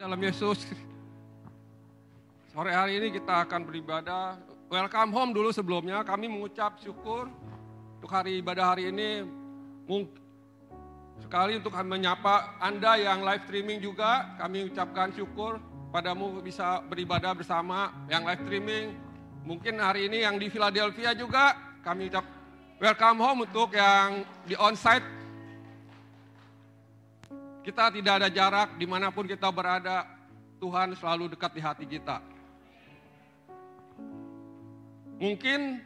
Dalam Yesus, sore hari ini kita akan beribadah. Welcome home dulu sebelumnya. Kami mengucap syukur untuk hari ibadah hari ini. Sekali untuk kami menyapa Anda yang live streaming juga. Kami ucapkan syukur padamu bisa beribadah bersama yang live streaming. Mungkin hari ini yang di Philadelphia juga kami ucap welcome home untuk yang di onsite. Kita tidak ada jarak, dimanapun kita berada, Tuhan selalu dekat di hati kita. Mungkin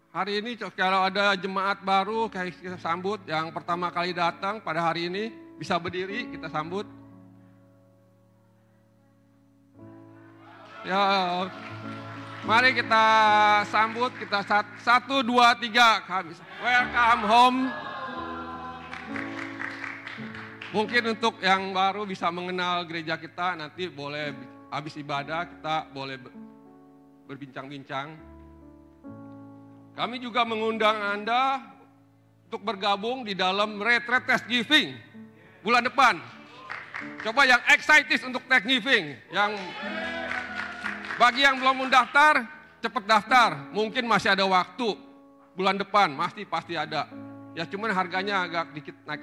hari ini kalau ada jemaat baru, kayak kita sambut, yang pertama kali datang pada hari ini, bisa berdiri, kita sambut. Ya, mari kita sambut, kita 1, 2, 3, welcome home. Mungkin untuk yang baru bisa mengenal gereja kita, nanti boleh habis ibadah kita boleh berbincang-bincang. Kami juga mengundang Anda untuk bergabung di dalam retreat Thanksgiving bulan depan. Coba yang excited untuk Thanksgiving, bagi yang belum mendaftar, cepat daftar. Mungkin masih ada waktu bulan depan, pasti ada. Ya cuman harganya agak dikit naik.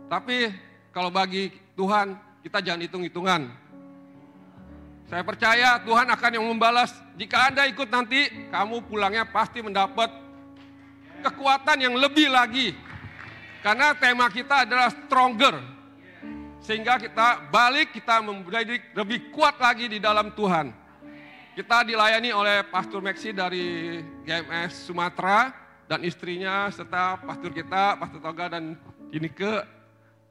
Tapi kalau bagi Tuhan, kita jangan hitung-hitungan. Saya percaya Tuhan akan yang membalas. Jika Anda ikut nanti, kamu pulangnya pasti mendapat kekuatan yang lebih lagi. Karena tema kita adalah stronger. Sehingga kita balik, kita menjadi lebih kuat lagi di dalam Tuhan. Kita dilayani oleh Pastor Maxi dari GMS Sumatera dan istrinya, serta pastor kita, Pastor Toga dan Inike.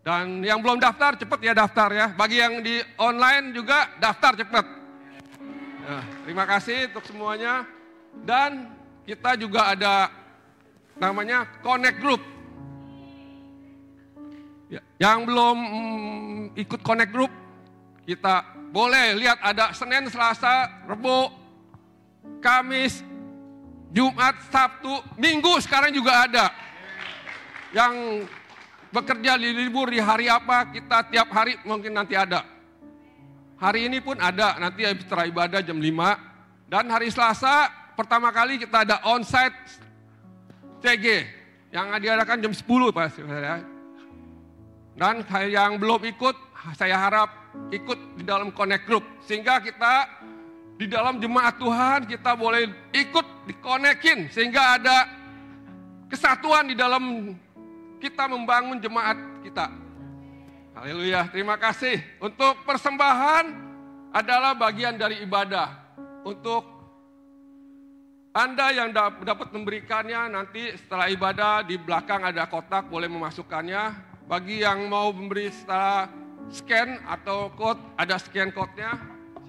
Dan yang belum daftar, cepat ya daftar ya. Bagi yang di online juga daftar cepat. Nah, terima kasih untuk semuanya. Dan kita juga ada namanya Connect Group. Ya, yang belum ikut Connect Group, kita boleh lihat ada Senin, Selasa, Rebo, Kamis, Jumat, Sabtu, Minggu sekarang juga ada. Yang bekerja di libur di hari apa, kita tiap hari mungkin nanti ada. Hari ini pun ada, nanti setelah ibadah jam 5. Dan hari Selasa, pertama kali kita ada onsite CG, yang diadakan jam 10 Pak. Dan yang belum ikut, saya harap ikut di dalam Connect Group. Sehingga kita di dalam jemaat Tuhan, kita boleh ikut dikonekin. Sehingga ada kesatuan di dalam kita membangun jemaat kita. Haleluya, terima kasih. Untuk persembahan adalah bagian dari ibadah. Untuk Anda yang dapat memberikannya, nanti setelah ibadah di belakang ada kotak, boleh memasukkannya. Bagi yang mau memberi setelah scan atau code, ada scan code-nya,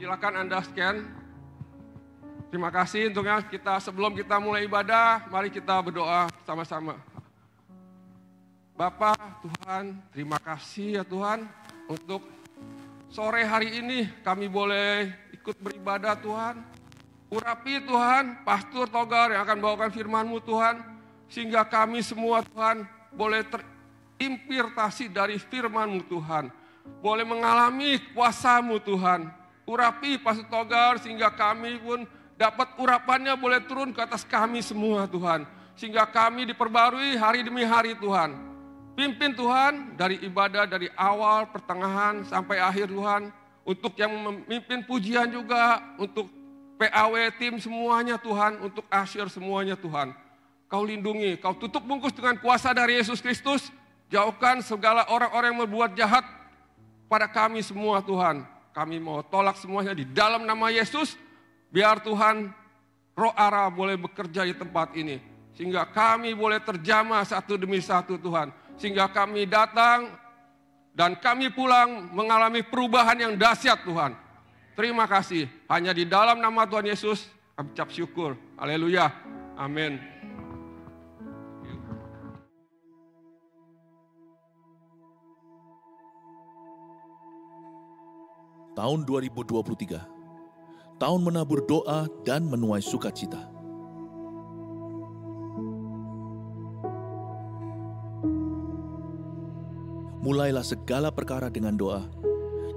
silakan Anda scan. Terima kasih untuknya. Sebelum kita mulai ibadah, mari kita berdoa sama-sama. Bapak, Tuhan, terima kasih ya Tuhan untuk sore hari ini kami boleh ikut beribadah Tuhan. Urapi Tuhan, Pastor Togar yang akan bawakan firman-Mu Tuhan. Sehingga kami semua Tuhan boleh terinspirasi dari firman-Mu Tuhan. Boleh mengalami kuasa-Mu Tuhan. Urapi Pastor Togar sehingga kami pun dapat urapannya boleh turun ke atas kami semua Tuhan. Sehingga kami diperbarui hari demi hari Tuhan. Pimpin Tuhan dari ibadah dari awal, pertengahan sampai akhir Tuhan. Untuk yang memimpin pujian juga, untuk PAW tim semuanya Tuhan, untuk asyir semuanya Tuhan. Kau lindungi, Kau tutup bungkus dengan kuasa dari Yesus Kristus. Jauhkan segala orang-orang yang berbuat jahat pada kami semua Tuhan. Kami mau tolak semuanya di dalam nama Yesus. Biar Tuhan Roh Allah boleh bekerja di tempat ini. Sehingga kami boleh terjamah satu demi satu Tuhan. Sehingga kami datang dan kami pulang mengalami perubahan yang dahsyat Tuhan. Terima kasih. Hanya di dalam nama Tuhan Yesus kami ucap syukur. Haleluya. Amin. Tahun 2023, tahun menabur doa dan menuai sukacita. mulailah segala perkara dengan doa,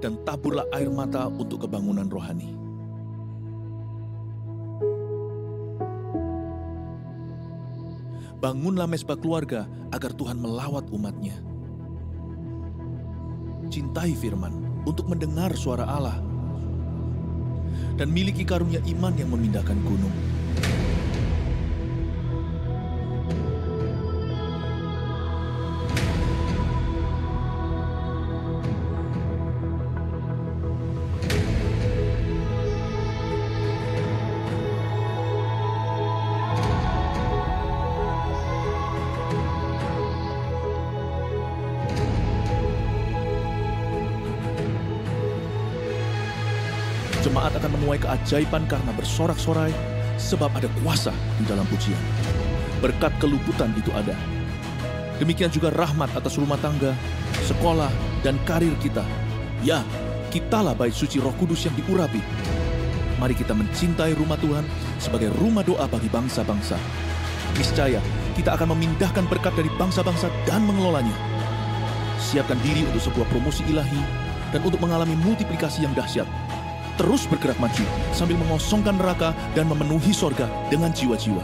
dan taburlah air mata untuk kebangunan rohani. Bangunlah mezbah keluarga agar Tuhan melawat umat-Nya. Cintai firman untuk mendengar suara Allah, dan miliki karunia iman yang memindahkan gunung. Jemaat akan menuai keajaiban karena bersorak-sorai, sebab ada kuasa di dalam pujian. Berkat keluputan itu ada. Demikian juga rahmat atas rumah tangga, sekolah, dan karir kita. Ya, kitalah bait suci Roh Kudus yang diurapi. Mari kita mencintai rumah Tuhan sebagai rumah doa bagi bangsa-bangsa. Niscaya kita akan memindahkan berkat dari bangsa-bangsa dan mengelolanya. Siapkan diri untuk sebuah promosi ilahi dan untuk mengalami multiplikasi yang dahsyat. Terus bergerak maju sambil mengosongkan neraka dan memenuhi sorga dengan jiwa-jiwa.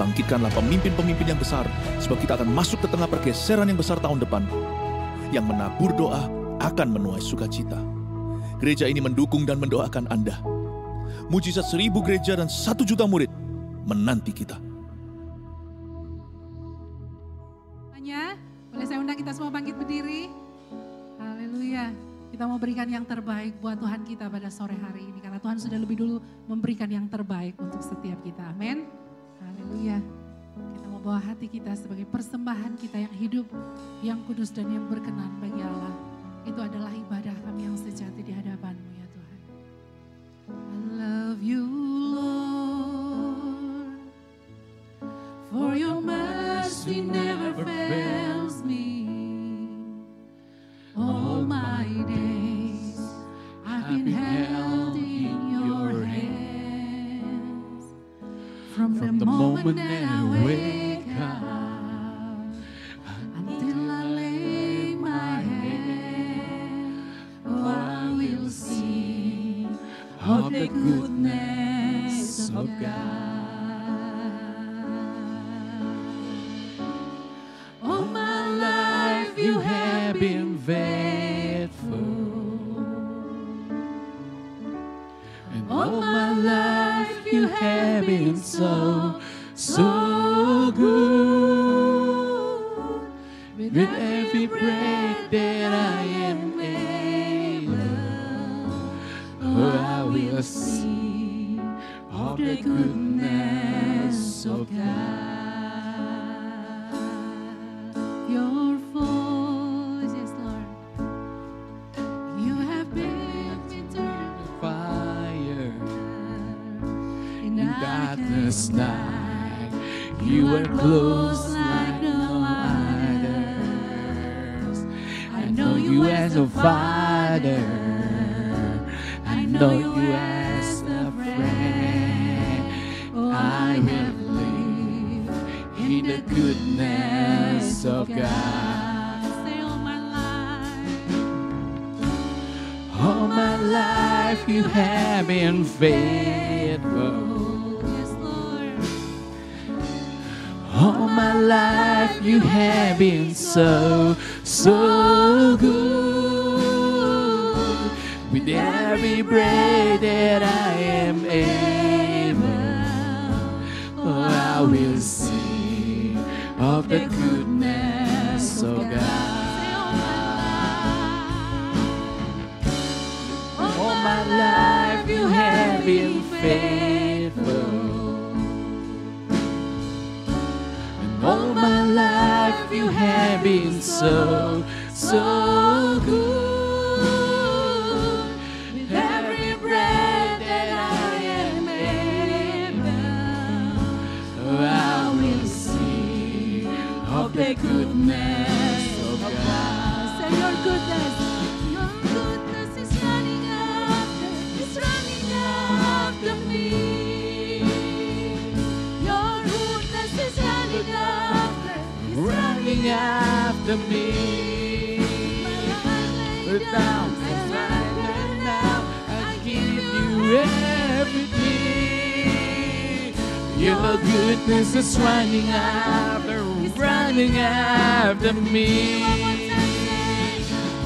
Bangkitkanlah pemimpin-pemimpin yang besar, sebab kita akan masuk ke tengah pergeseran yang besar tahun depan. Yang menabur doa akan menuai sukacita. Gereja ini mendukung dan mendoakan Anda. Mujizat 1000 gereja dan 1 juta murid menanti kita. Boleh saya undang kita semua bangkit berdiri? Haleluya. Kita mau berikan yang terbaik buat Tuhan kita pada sore hari ini. Karena Tuhan sudah lebih dulu memberikan yang terbaik untuk setiap kita. Amin. Haleluya. Kita mau bawa hati kita sebagai persembahan kita yang hidup, yang kudus dan yang berkenan bagi Allah. Itu adalah ibadah kami yang sejati di hadapan-Mu ya Tuhan. I love you Lord, for your mercy never fails me. All my days I've been held in your hands. From the moment that I wake up until I lay my head, oh, I will sing of the goodness of God. All my life you have been faithful, and all my life you have been so good. With every breath that I am able, oh, I will sing of the goodness of God. Your voice, yes, Lord. You have been eternal fire in darkness night. You are close like no others. I know you as a father. I know you as a friend. Oh, I will live in the goodness of God. Say all my life you have been faithful. Yes, Lord. All my life you have been so good. With every breath that I am able, oh, I will sing of the goodness of God. All my life you have been faithful, and all my life you have been so good. With every breath that I am able, oh, I will sing of the goodness of God. Say your goodness is running after me. Your goodness is running after me. surrender now, I surrender now. I give you everything. Your goodness is running after me.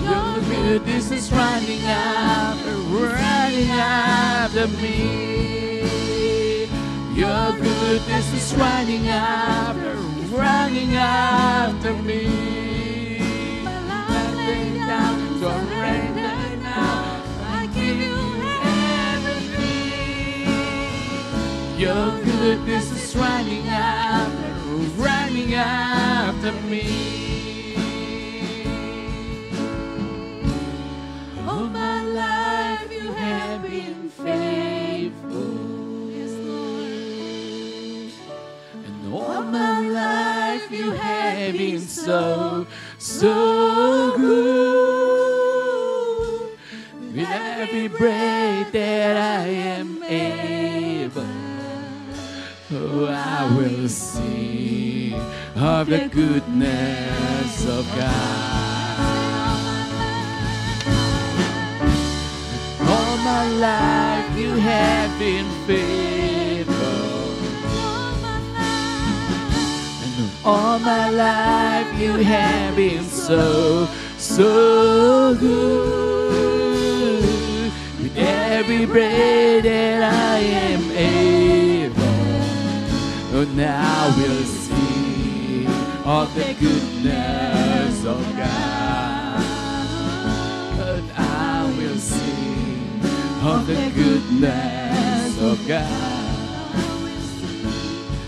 Your goodness is running after me. Your goodness is running after me. Lay down, surrender now. I give you everything. Your goodness is running after me. All my life you have been faithful. Yes, Lord. And all my life you have been so good. With every breath that I am able, oh, I will sing of the goodness of God. All my life you have been faithful. And all my life you have been so good. With every breath that I am able, oh, now we'll see of the goodness of God. And I will sing of the goodness of God.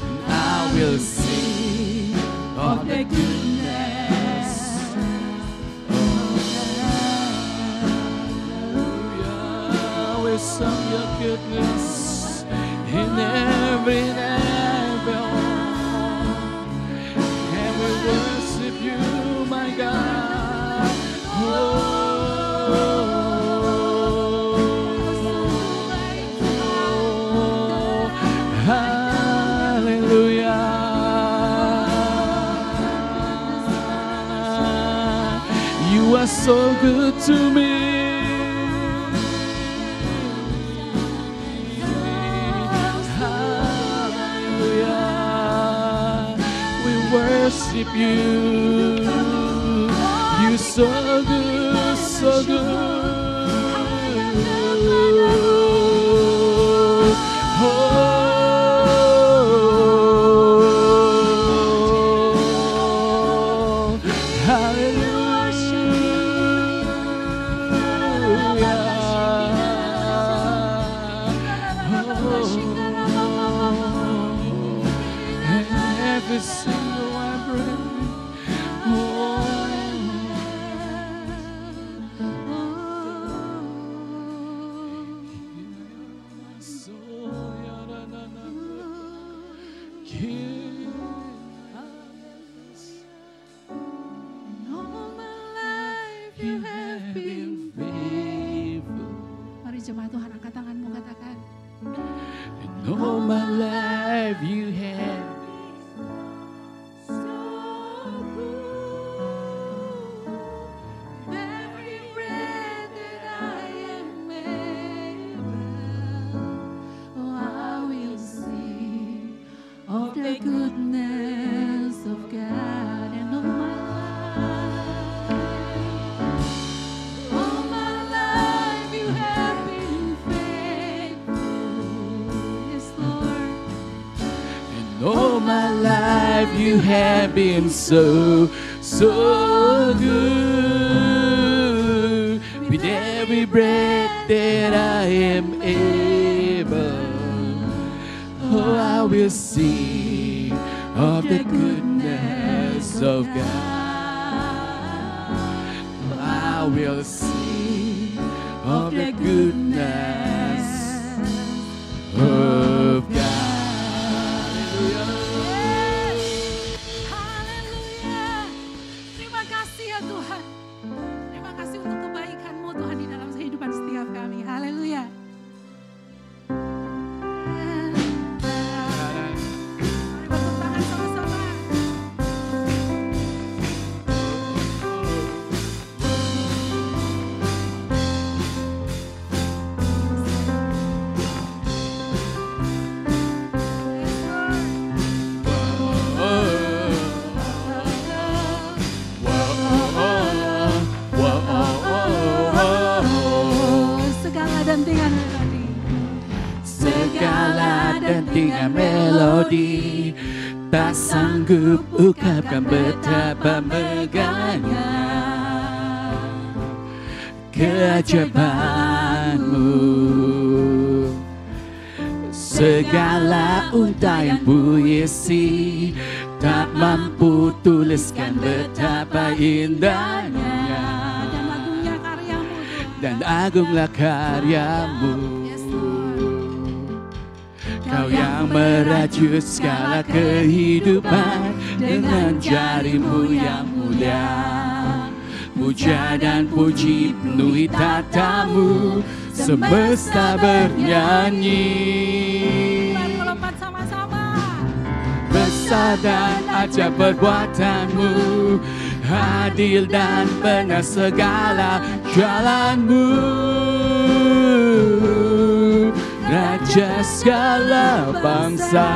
And I will sing of the goodness of God. We sing your goodness in every level, and we worship you, my God. Hallelujah. You are so good to me. Worship you. You so good, so good. Oh, hallelujah. Every single one breath. Jemaat Tuhan, angkat tanganmu, katakan. And all my life you have been so good. Every breath that I am able, Oh, I will sing of the goodness of God and of my all my life you have been so good. With every breath that I am able, oh, I will sing of the goodness of God. I will sing of the goodness of God. Haleluya. Terima kasih ya Tuhan. Terima kasih untuk kebaikan-Mu Tuhan di dalam kehidupan setiap kami. Haleluya. Mari tepuk tangan sama-sama. dengan melodi, tak sanggup ungkapkan betapa megahnya keajaibanmu. Segala untayan puisi tak mampu tuliskan betapa indahnya, dan agunglah karyamu. Kau yang merajut segala kehidupan dengan jarimu yang mulia. Puja dan puji penuhi tatamu, semesta bernyanyi. Melompat sama-sama. Besar dan ajaib perbuatanmu, adil dan benar segala jalanmu. Raja segala bangsa,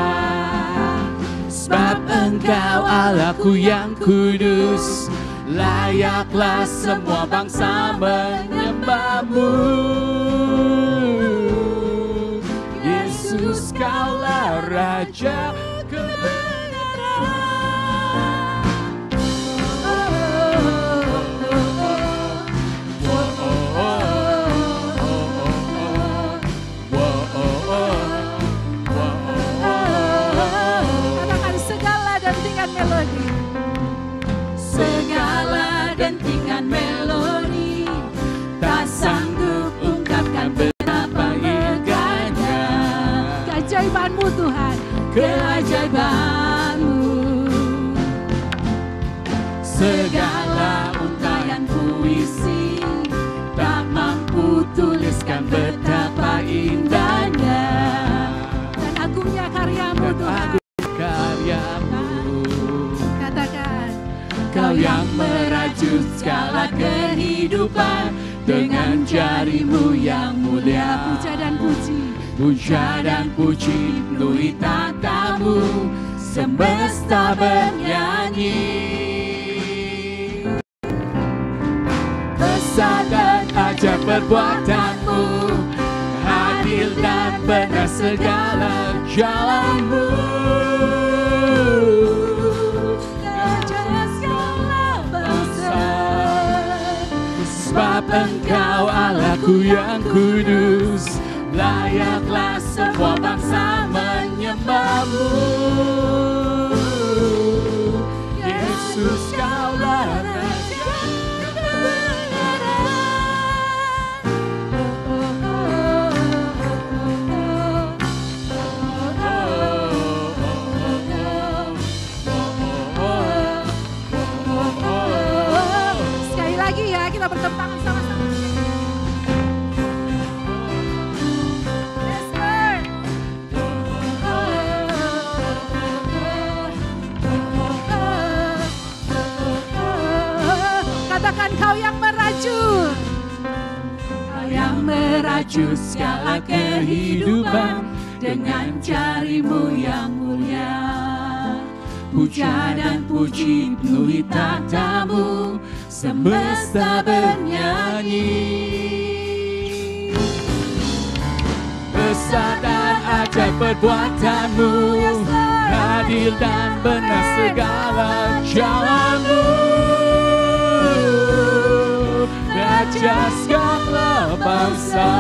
sebab Engkau Allahku yang kudus, layaklah semua bangsa menyembahmu. Yesus, Kaulah Raja kebenaran. Katakan segala dentingan melodi. Segala dentingan melodi tak sanggup ungkapkan betapa indahnya Keajaibanmu Tuhan. keajaibanmu. Segala untayan puisi tak mampu tuliskan betapa indahnya Dan agungnya karyamu dan Tuhan. agung karyamu. Katakan. Kau yang merajut segala kehidupan dengan jarimu yang mulia. Puja dan puji. Puja dan puji penuhi tatamu, semesta bernyanyi. Besar dan ajaib perbuatanmu, adil dan benar segala jalanmu. Sebab Engkau Allahku yang kudus, layaklah semua bangsa menyembahmu. Yesus, Kaulah Raja kebenaran. Sekali lagi ya, kita bertepuk tangan sama-sama. Yes, Lord. Katakan kau yang merajut. Kau yang merajut segala kehidupan dengan jarimu yang mulia. Puja dan puji penuhi tatamu, semesta bernyanyi. Besar dan ajaib perbuatanmu, adil dan benar segala jalanmu. Raja segala bangsa,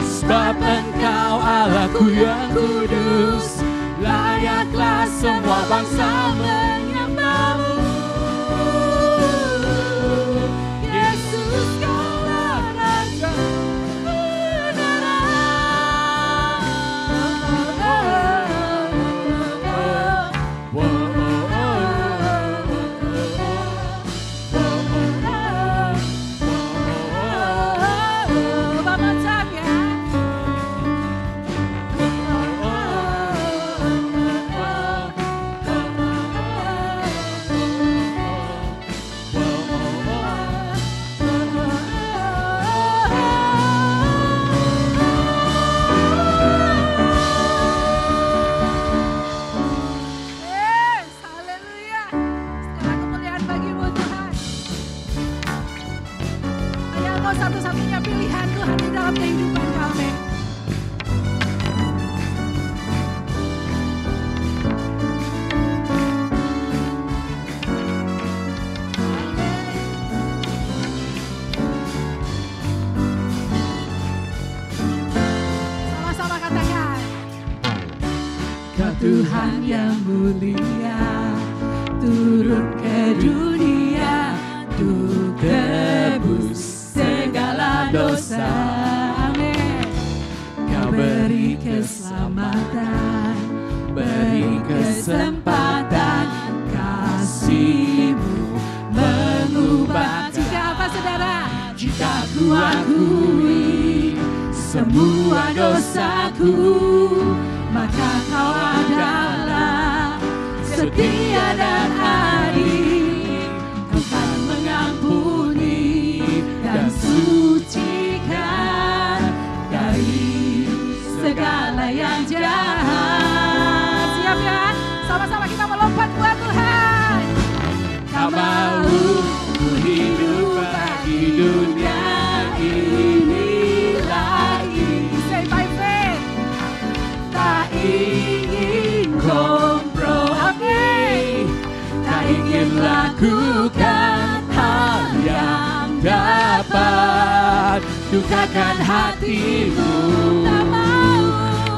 sebab Engkau Allahku yang kudus, layaklah semua bangsa menyembahmu. Yesus, Kaulah Raja One more time ya. Yes, haleluya. Segala kemuliaan bagimu Tuhan. Hanya Engkau satu-satunya pilihan Tuhan di dalam kehidupan kami. Tuhan yang mulia turun ke dunia untuk tebus segala dosa. Amin. Kau beri keselamatan, beri kesempatan, kasih-Mu mengubah. Jika apa saudara? Jika ku akui semua dosaku, maka Kau adalah setia dan adil. Kau kan mengampuni dan sucikan dari segala yang jahat. Siap ya? Sama-sama kita melompat buat Tuhan. Tak mau ku hidup bagi dunia ini lagi. Say by faith. Tak ingin kompromi, tak ingin lakukan hal yang dapat dukakan hatimu.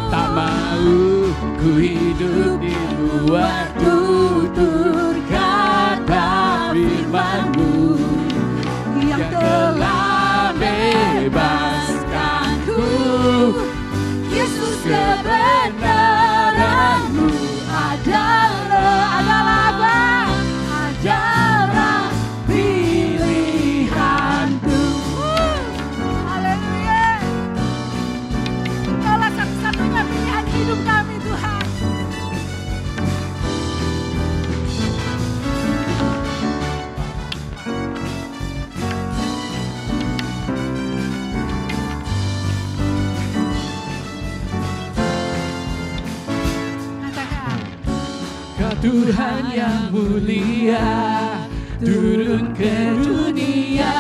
Tak mau ku hidup di luar tutur kata firman-Mu yang telah bebaskanku. Yesus, kebenaran-Mu adalah apa? Adalah pilihanku. Haleluya. Kaulah satu-satunya pilihan hidup kami, Tuhan. Tuhan yang mulia turun ke dunia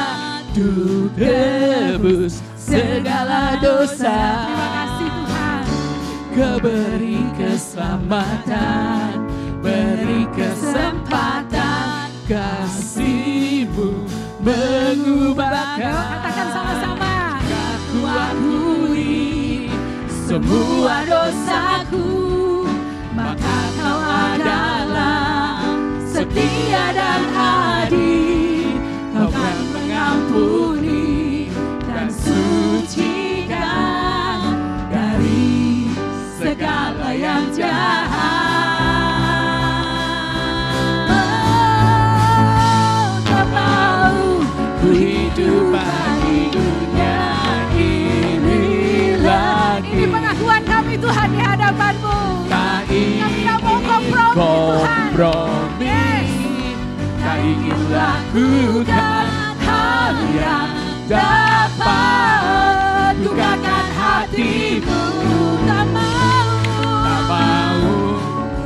untuk tebus segala dosa. Terima kasih Tuhan. Kau beri keselamatan, beri kesempatan, kasih-Mu mengubahkan. Katakan sama-sama. Aku akui semua dosaku, maka Kau adalah setia dan adil. Kau kan mengampuni dan sucikan dari segala yang jahat. Oh, tak mau ku hidup bagi dunia ini lagi. Ini pengakuan kami Tuhan di hadapan-Mu. Kami tak mau kompromi, tak ingin lakukan hal yang dapat dukakan hati-Mu. Tak mau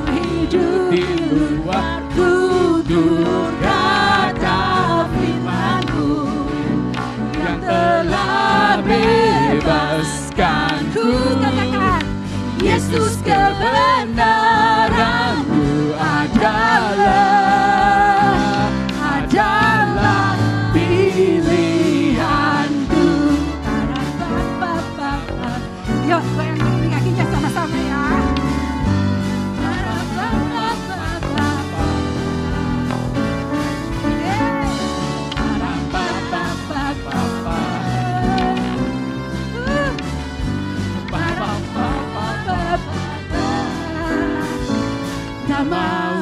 hidup di luar tutur kata firman-Mu yang telah bebaskanku. Katakan, Yesus, kebenaran-Mu adalah pilihanku. Yuk, goyang kakinya sama-sama ya. Tak mau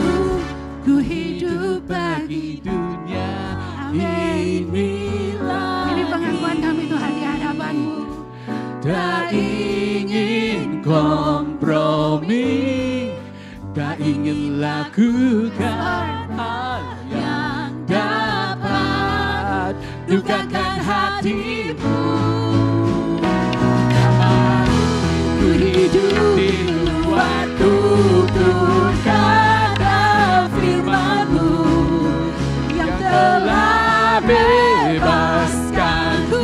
ku hidup bagi dunia ini lagi. Ini pengakuan kami Tuhan di hadapan-Mu. Tak ingin kompromi, tak ingin lakukan hal yang dapat dukakan hati-Mu. Tak mau ku hidup di luar tutur kata firman-Mu yang telah bebaskanku.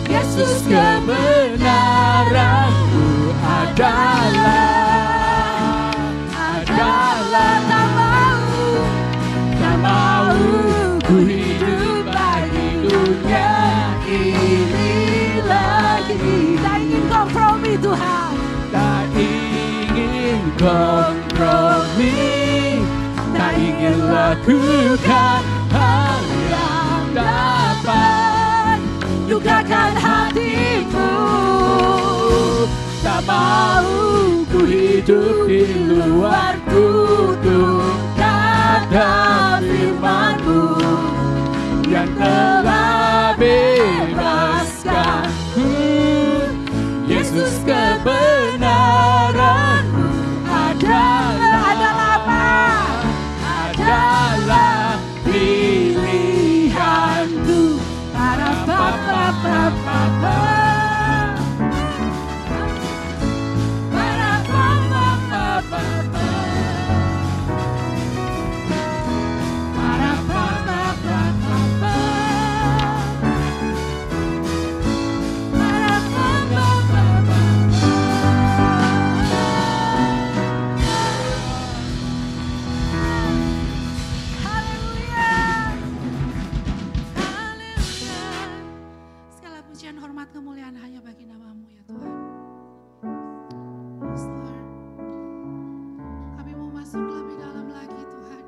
Yesus, kebenaran-Mu adalah tak mau ku hidup bagi dunia ini lagi. Tak ingin kompromi Tuhan, tak ingin kompromi, tak ingin lakukan hal yang dapat lukakan hatimu. Tak mau ku hidup di luar kutuk kata firman-Mu yang telah bebaskanku. Yesus, kebenaran-Mu adalah pilihanku. Kemuliaan hanya bagi nama-Mu ya Tuhan. Yes, Lord. Kami mau masuk lebih dalam lagi Tuhan.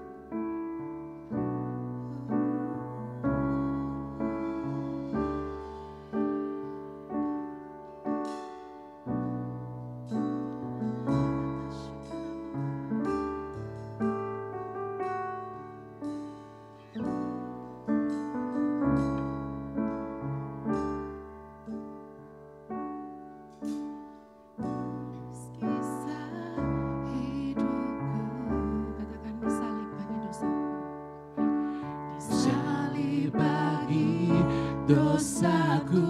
Dosaku,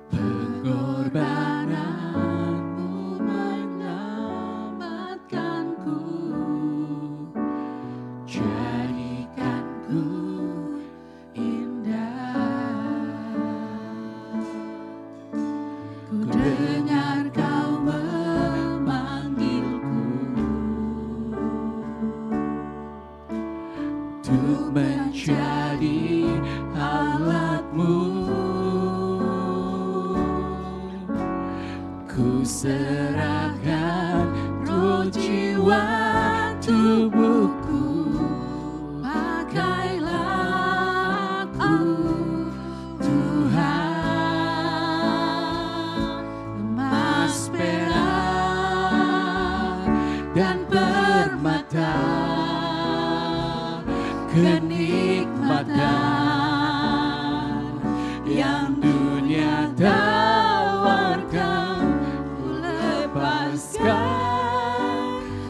pengorbanan-Mu menyelamatkanku, jadikanku indah. Ku dengar Kau memanggilku untuk menjadi alat-Mu. Ku serahkan roh, jiwa, tubuhku. Pakailah aku Tuhan, emas, perak, dan permata, kenikmatan yang dunia tawarkan, ku lepaskan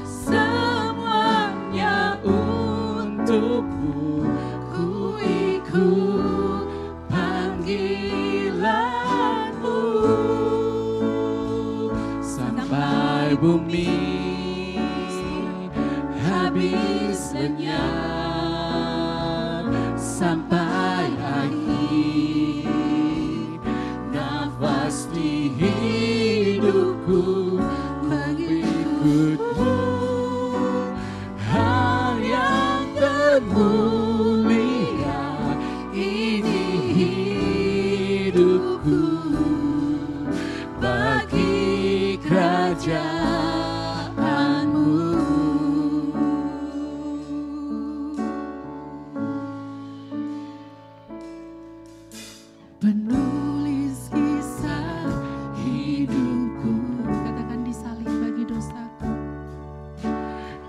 semuanya untukmu. Ku ikut panggilan-Mu sampai bumi habis lenyap, sampai akhir nafas di hidupku. Mengikut-Mu hal yang termulia, ini hidupku bagi kerajaan-Mu. Penulis kisah hidupku, Katakan disalib bagi dosaku.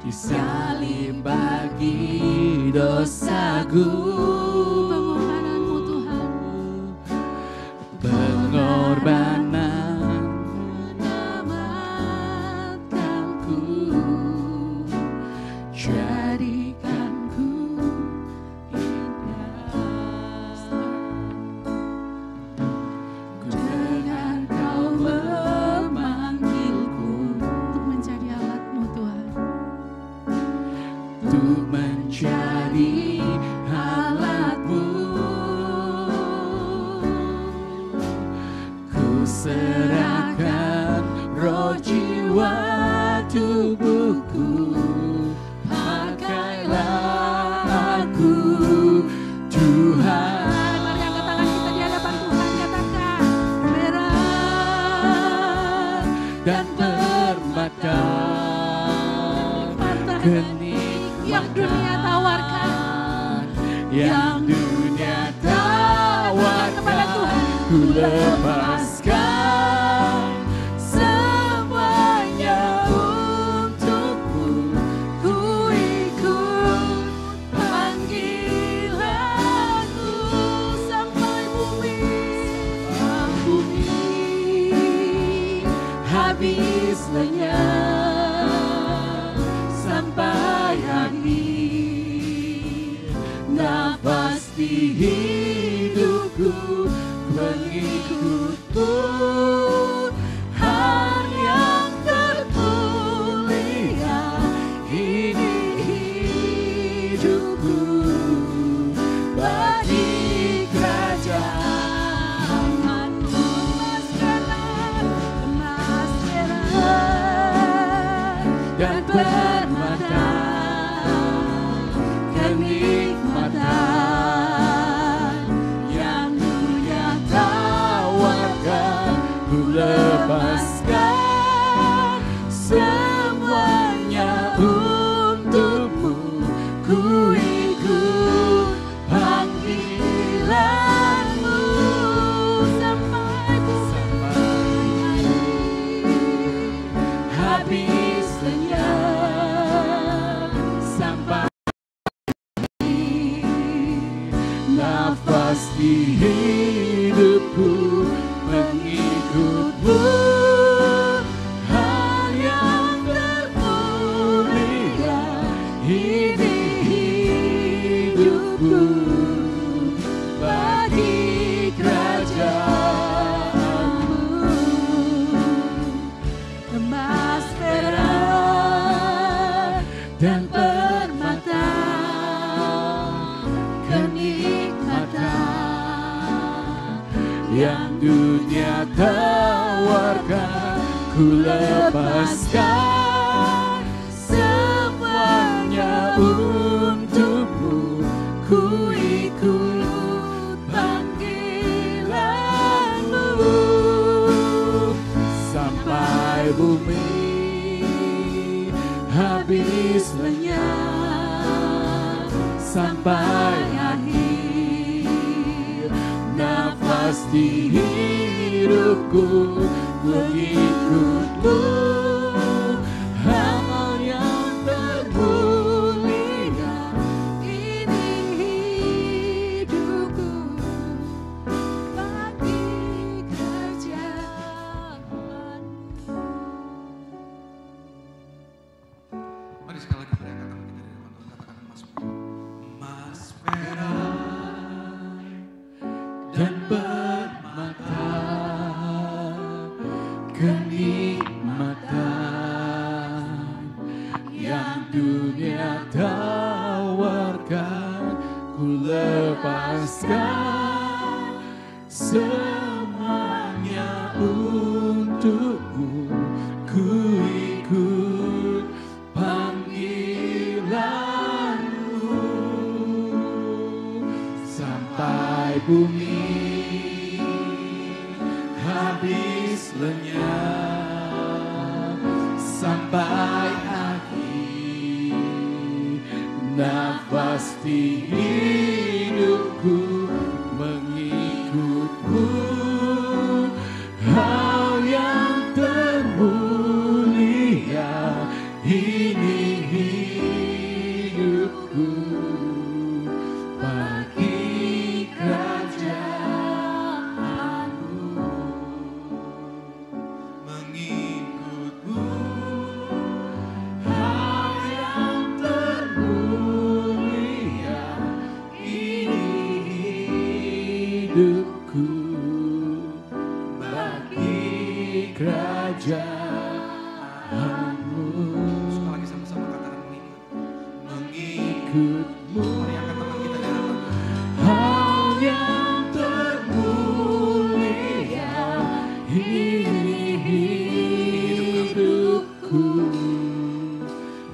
disalib bagi dosaku. Pengorbanan-Mu Tuhan, Pengorbanan menyelamatkanku, jadikanku indah. Ku dengar Kau memanggilku untuk menjadi alat-Mu Tuhan. untuk menjadi alat-Mu. Ku serahkan roh, jiwa, tubuhku. Pakailah aku Tuhan. Mari angkat tangan kita di hadapan Tuhan, katakan merah yang dunia tawarkan, yang dunia tawarkan kepada Tuhan. ku lepaskan semuanya untukmu. Ku ikut panggilanmu sampai bumi Habis lenyap sampai akhir nafas di hidupku mengikutmu. Hal yang termulia ini hidupku bagi kerajaanmu. emas perak Dan permata kenikmatan yang dunia tawarkan, ku lepaskan semuanya untukmu. Ku ikut panggilanmu sampai habis lenyap sampai nafas di hidupku mengikutmu. Hal yang termulia ini hidupku bagi kerajaanmu. emas perak Dan permata kenikmatan yang dunia tawarkan, ku lepaskan semuanya untukmu. Ku ikut panggilanmu sampai bumi habis lenyap sampai akhir nafas di hidupku mengikutmu. Hal yang termulia ini hidupku bagi kerajaanmu. Mari sekali lagi teriakan kita di depan Tuhan, katakan emas perak dan permata kenikmatan yang dunia tawarkan, ku lepaskan semuanya untukmu. Ku ikut panggilanmu sampai bumi habis lenyap sampai akhir nafas di hidupku mengikutmu. Hal yang termulia ini hidupku bagi kerajaanmu. mengikutmu. Hal yang termulia ini hidupku bagi kerajaanmu. Sekali lagi sama-sama katakan mengikut. Mengikutmu. Mari angkat tangan kita di hadapan Tuhan. Hal yang termulia ini hidupku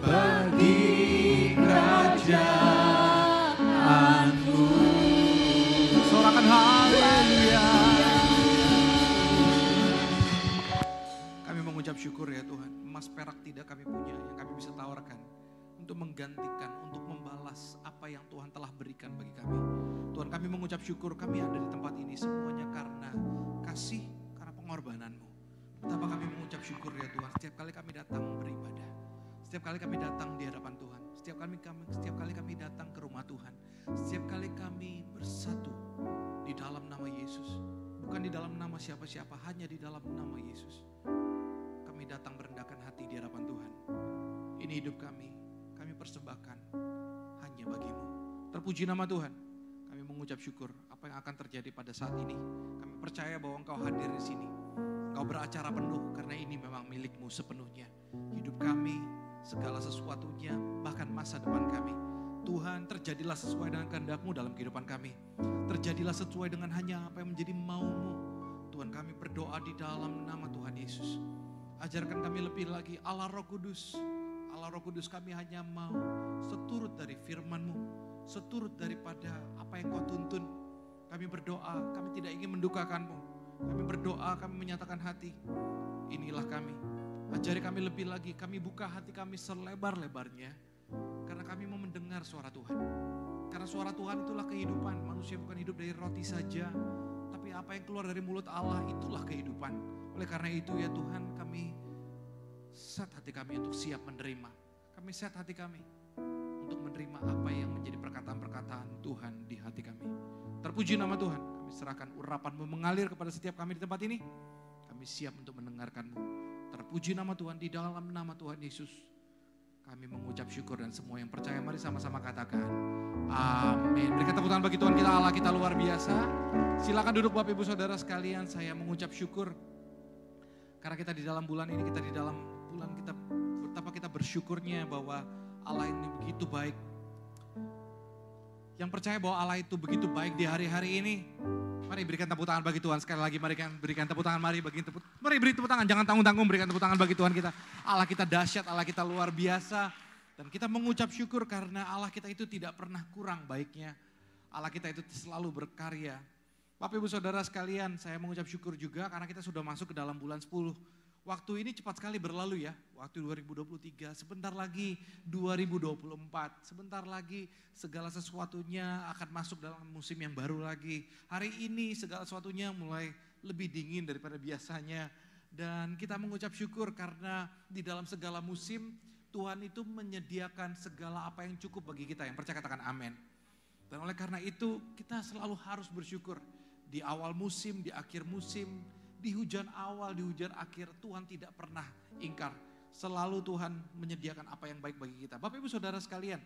bagi kerajaanmu. Sorakan haleluya. Kami mengucap syukur ya Tuhan. Emas perak tidak kami punya yang kami bisa tawarkan. untuk menggantikan, untuk membalas apa yang Tuhan telah berikan bagi kami. Tuhan, kami mengucap syukur kami ada di tempat ini semuanya karena kasih, karena pengorbanan-Mu. Betapa kami mengucap syukur ya Tuhan, setiap kali kami datang beribadah, setiap kali kami datang di hadapan Tuhan, setiap kali kami datang ke rumah Tuhan, setiap kali kami bersatu di dalam nama Yesus, bukan di dalam nama siapa-siapa, hanya di dalam nama Yesus. Kami datang merendahkan hati di hadapan Tuhan. Ini hidup kami persembahkan hanya bagi-Mu. Terpuji nama Tuhan. Kami mengucap syukur apa yang akan terjadi pada saat ini. Kami percaya bahwa Engkau hadir di sini. Engkau beracara penuh karena ini memang milik-Mu sepenuhnya. Hidup kami, segala sesuatunya, bahkan masa depan kami. Tuhan, terjadilah sesuai dengan kehendak-Mu dalam kehidupan kami. Terjadilah sesuai dengan hanya apa yang menjadi mau-Mu. Tuhan, kami berdoa di dalam nama Tuhan Yesus. Ajarkan kami lebih lagi Allah Roh Kudus. Allah Roh Kudus, kami hanya mau seturut dari firman-Mu, seturut daripada apa yang Kau tuntun. Kami berdoa, kami tidak ingin mendukakan-Mu. Kami berdoa, kami menyatakan hati. Inilah kami. Ajari kami lebih lagi, kami buka hati kami selebar-lebarnya. Karena kami mau mendengar suara Tuhan. Karena suara Tuhan itulah kehidupan. Manusia bukan hidup dari roti saja, tapi apa yang keluar dari mulut Allah itulah kehidupan. Oleh karena itu ya Tuhan, kami set hati kami untuk siap menerima. Kami set hati kami untuk menerima apa yang menjadi perkataan-perkataan Tuhan di hati kami. Terpuji nama Tuhan. Kami serahkan urapan-Mu mengalir kepada setiap kami di tempat ini. Kami siap untuk mendengarkan-Mu. Terpuji nama Tuhan, di dalam nama Tuhan Yesus. Kami mengucap syukur dan semua yang percaya mari sama-sama katakan amin. Berikan tepuk tangan bagi Tuhan kita, Allah kita luar biasa. Silakan duduk Bapak Ibu Saudara sekalian. Saya mengucap syukur karena kita di dalam bulan ini, kita di dalam bulan kita, betapa kita bersyukurnya bahwa Allah ini begitu baik. Yang percaya bahwa Allah itu begitu baik di hari-hari ini, mari berikan tepuk tangan bagi Tuhan. Sekali lagi mari berikan tepuk tangan, mari beri tepuk tangan, jangan tanggung-tanggung, berikan tepuk tangan bagi Tuhan kita. Allah kita dahsyat, Allah kita luar biasa. Dan kita mengucap syukur karena Allah kita itu tidak pernah kurang baiknya. Allah kita itu selalu berkarya. Bapak Ibu Saudara sekalian, saya mengucap syukur juga karena kita sudah masuk ke dalam bulan 10. Waktu ini cepat sekali berlalu ya, waktu 2023, sebentar lagi 2024, sebentar lagi segala sesuatunya akan masuk dalam musim yang baru lagi. Hari ini segala sesuatunya mulai lebih dingin daripada biasanya. Dan kita mengucap syukur karena di dalam segala musim Tuhan itu menyediakan segala apa yang cukup bagi kita. Yang percaya katakan amin. Dan oleh karena itu kita selalu harus bersyukur. Di awal musim, di akhir musim, di hujan awal, di hujan akhir, Tuhan tidak pernah ingkar. Selalu Tuhan menyediakan apa yang baik bagi kita. Bapak Ibu Saudara sekalian,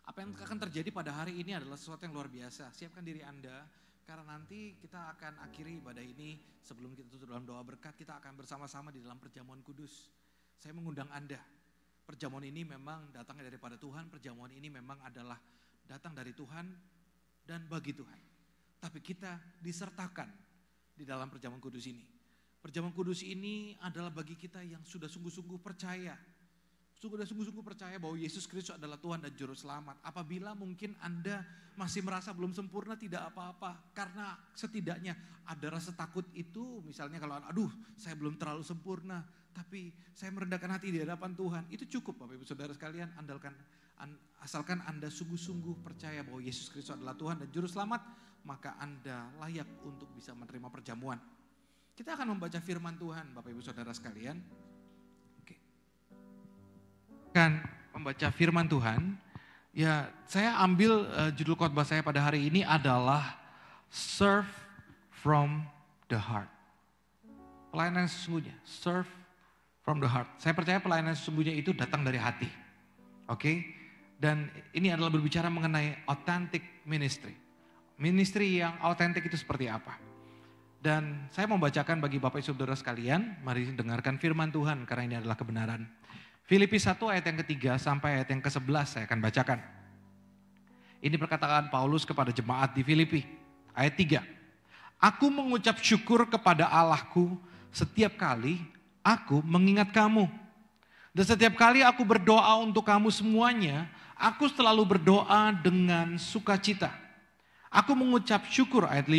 apa yang akan terjadi pada hari ini adalah sesuatu yang luar biasa. Siapkan diri Anda, karena nanti kita akan akhiri ibadah ini. Sebelum kita tutup dalam doa berkat, kita akan bersama-sama di dalam perjamuan kudus. Saya mengundang Anda. Perjamuan ini memang datangnya daripada Tuhan. Perjamuan ini memang adalah datang dari Tuhan dan bagi Tuhan. Tapi kita disertakan di dalam perjamuan kudus ini. Perjamuan kudus ini adalah bagi kita yang sudah sungguh-sungguh percaya. Sudah sungguh-sungguh percaya bahwa Yesus Kristus adalah Tuhan dan Juru Selamat. Apabila mungkin Anda masih merasa belum sempurna, tidak apa-apa. Karena setidaknya ada rasa takut itu, misalnya kalau aduh saya belum terlalu sempurna, tapi saya merendahkan hati di hadapan Tuhan. Itu cukup Bapak Ibu Saudara sekalian, asalkan Anda sungguh-sungguh percaya bahwa Yesus Kristus adalah Tuhan dan Juru Selamat, maka Anda layak untuk bisa menerima perjamuan. Kita akan membaca firman Tuhan Bapak Ibu Saudara sekalian. Oke. Akan membaca firman Tuhan. Ya, saya ambil judul khotbah saya pada hari ini adalah Serve from the Heart. Pelayanan sesungguhnya, serve from the heart. Saya percaya pelayanan sesungguhnya itu datang dari hati. Oke? Dan ini adalah berbicara mengenai authentic ministry. Ministry yang autentik itu seperti apa? Dan saya membacakan bagi Bapak Ibu Saudara sekalian, mari dengarkan firman Tuhan karena ini adalah kebenaran. Filipi 1 ayat yang ketiga sampai ayat yang ke-11 saya akan bacakan. Ini perkataan Paulus kepada jemaat di Filipi. Ayat 3. Aku mengucap syukur kepada Allahku setiap kali aku mengingat kamu. Dan setiap kali aku berdoa untuk kamu semuanya, aku selalu berdoa dengan sukacita. Aku mengucap syukur ayat 5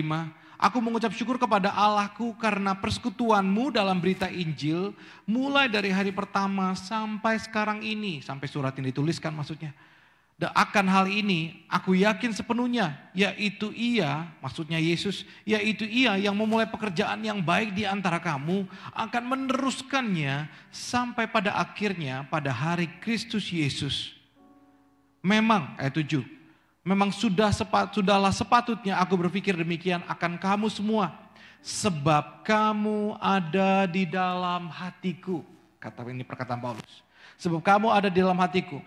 Aku mengucap syukur kepada Allahku karena persekutuanmu dalam berita Injil mulai dari hari pertama sampai sekarang ini. Sampai surat ini dituliskan maksudnya. Dan akan hal ini aku yakin sepenuhnya, yaitu ia, maksudnya Yesus, yaitu ia yang memulai pekerjaan yang baik di antara kamu akan meneruskannya sampai pada akhirnya pada hari Kristus Yesus. Memang, ayat 7, memang sudahlah sepatutnya aku berpikir demikian akan kamu semua, sebab kamu ada di dalam hatiku. Kata ini perkataan Paulus. Sebab kamu ada di dalam hatiku.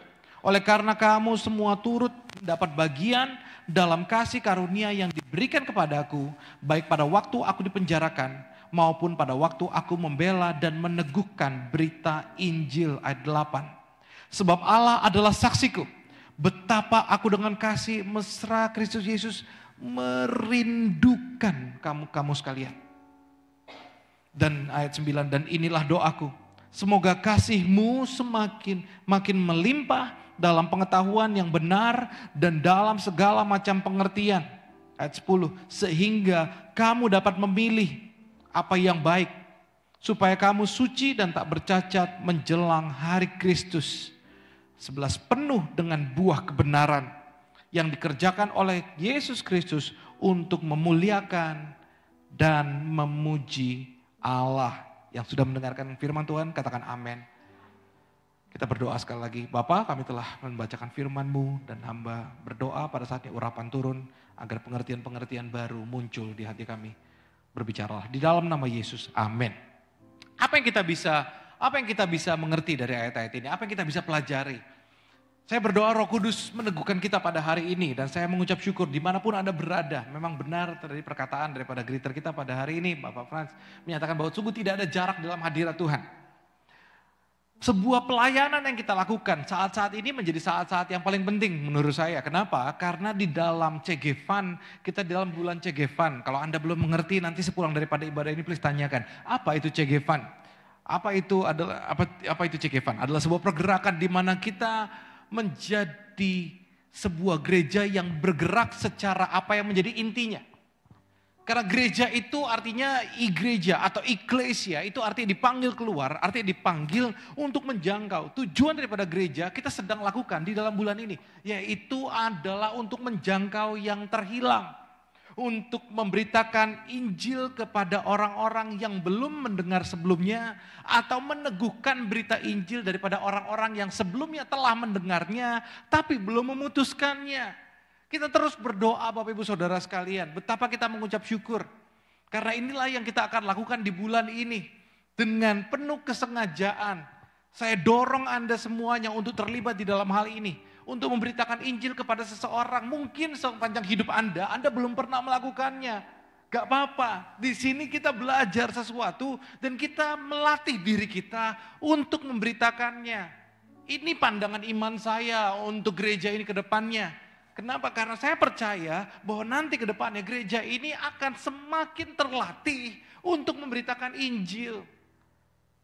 Oleh karena kamu semua turut dapat bagian dalam kasih karunia yang diberikan kepadaku, baik pada waktu aku dipenjarakan maupun pada waktu aku membela dan meneguhkan berita Injil. Ayat 8. Sebab Allah adalah saksiku, betapa aku dengan kasih mesra Kristus Yesus merindukan kamu sekalian. Dan ayat 9, dan inilah doaku, semoga kasihmu makin melimpah dalam pengetahuan yang benar dan dalam segala macam pengertian. Ayat 10, sehingga kamu dapat memilih apa yang baik, supaya kamu suci dan tak bercacat menjelang hari Kristus. 11, penuh dengan buah kebenaran yang dikerjakan oleh Yesus Kristus untuk memuliakan dan memuji Allah. Yang sudah mendengarkan firman Tuhan, katakan amin. Kita berdoa sekali lagi. Bapa, kami telah membacakan firman-Mu dan hamba berdoa pada saatnya urapan turun agar pengertian-pengertian baru muncul di hati kami. Berbicaralah di dalam nama Yesus. Amin. Apa yang kita bisa mengerti dari ayat-ayat ini? Apa yang kita bisa pelajari? Saya berdoa Roh Kudus meneguhkan kita pada hari ini dan saya mengucap syukur dimanapun Anda berada. Memang benar dari perkataan daripada greeter kita pada hari ini, Bapak Frans menyatakan bahwa sungguh tidak ada jarak dalam hadirat Tuhan. Sebuah pelayanan yang kita lakukan saat-saat ini menjadi saat-saat yang paling penting menurut saya. Kenapa? Karena di dalam CG-Fund, kita di dalam bulan CG-Fund. Kalau Anda belum mengerti nanti sepulang daripada ibadah ini please tanyakan. Apa itu CG-Fund? Apa itu CG-Fund? Adalah sebuah pergerakan di mana kita menjadi sebuah gereja yang bergerak secara apa yang menjadi intinya. Karena gereja itu artinya igreja atau eklesia, itu artinya dipanggil keluar, artinya dipanggil untuk menjangkau. Tujuan daripada gereja kita sedang lakukan di dalam bulan ini, yaitu adalah untuk menjangkau yang terhilang. Untuk memberitakan Injil kepada orang-orang yang belum mendengar sebelumnya, atau meneguhkan berita Injil daripada orang-orang yang sebelumnya telah mendengarnya, tapi belum memutuskannya. Kita terus berdoa Bapak Ibu Saudara sekalian, betapa kita mengucap syukur. Karena inilah yang kita akan lakukan di bulan ini. Dengan penuh kesengajaan, saya dorong Anda semuanya untuk terlibat di dalam hal ini. Untuk memberitakan Injil kepada seseorang, mungkin sepanjang hidup Anda belum pernah melakukannya. Gak apa-apa, di sini kita belajar sesuatu dan kita melatih diri kita untuk memberitakannya. Ini pandangan iman saya untuk gereja ini ke depannya. Kenapa? Karena saya percaya bahwa nanti ke depannya gereja ini akan semakin terlatih untuk memberitakan Injil.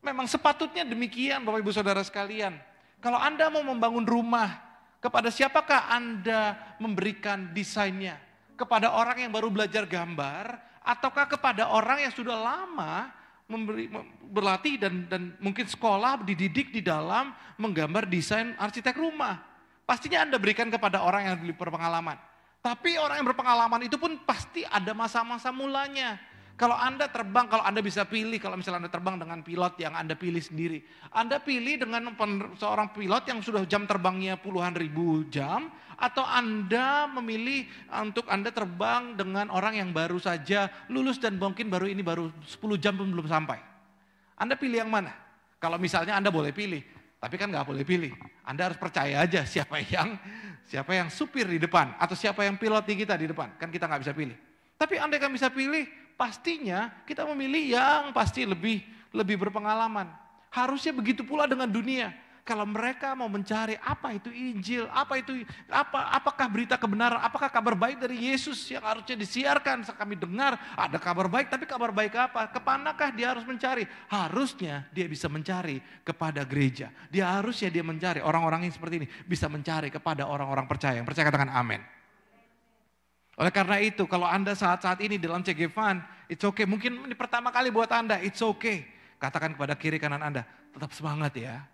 Memang sepatutnya demikian Bapak Ibu Saudara sekalian. Kalau Anda mau membangun rumah, kepada siapakah Anda memberikan desainnya? Kepada orang yang baru belajar gambar, ataukah kepada orang yang sudah lama berlatih dan mungkin sekolah, dididik di dalam menggambar desain arsitek rumah? Pastinya Anda berikan kepada orang yang berpengalaman. Tapi orang yang berpengalaman itu pun pasti ada masa-masa mulanya. Kalau Anda terbang, kalau Anda bisa pilih, kalau misalnya Anda terbang dengan pilot yang Anda pilih sendiri. Anda pilih dengan seorang pilot yang sudah jam terbangnya puluhan ribu jam. Atau Anda memilih untuk Anda terbang dengan orang yang baru saja lulus dan mungkin baru 10 jam pun belum sampai. Anda pilih yang mana? Kalau misalnya Anda boleh pilih. Tapi kan nggak boleh pilih. Anda harus percaya aja siapa yang supir di depan atau siapa yang pilot di kita di depan. Kan kita nggak bisa pilih. Tapi Anda kan bisa pilih, pastinya kita memilih yang pasti lebih berpengalaman. Harusnya begitu pula dengan dunia. Kalau mereka mau mencari apa itu Injil, apakah berita kebenaran, apakah kabar baik dari Yesus yang harusnya disiarkan. Kami dengar ada kabar baik, tapi kabar baik apa? Kemanakah dia harus mencari? Harusnya dia bisa mencari kepada gereja. Harusnya dia mencari orang-orang yang seperti ini bisa mencari kepada orang-orang percaya. Yang percaya katakan amin. Oleh karena itu, kalau Anda saat-saat ini dalam CG Fund, it's okay. Mungkin ini pertama kali buat Anda, it's okay. Katakan kepada kiri kanan Anda, tetap semangat ya.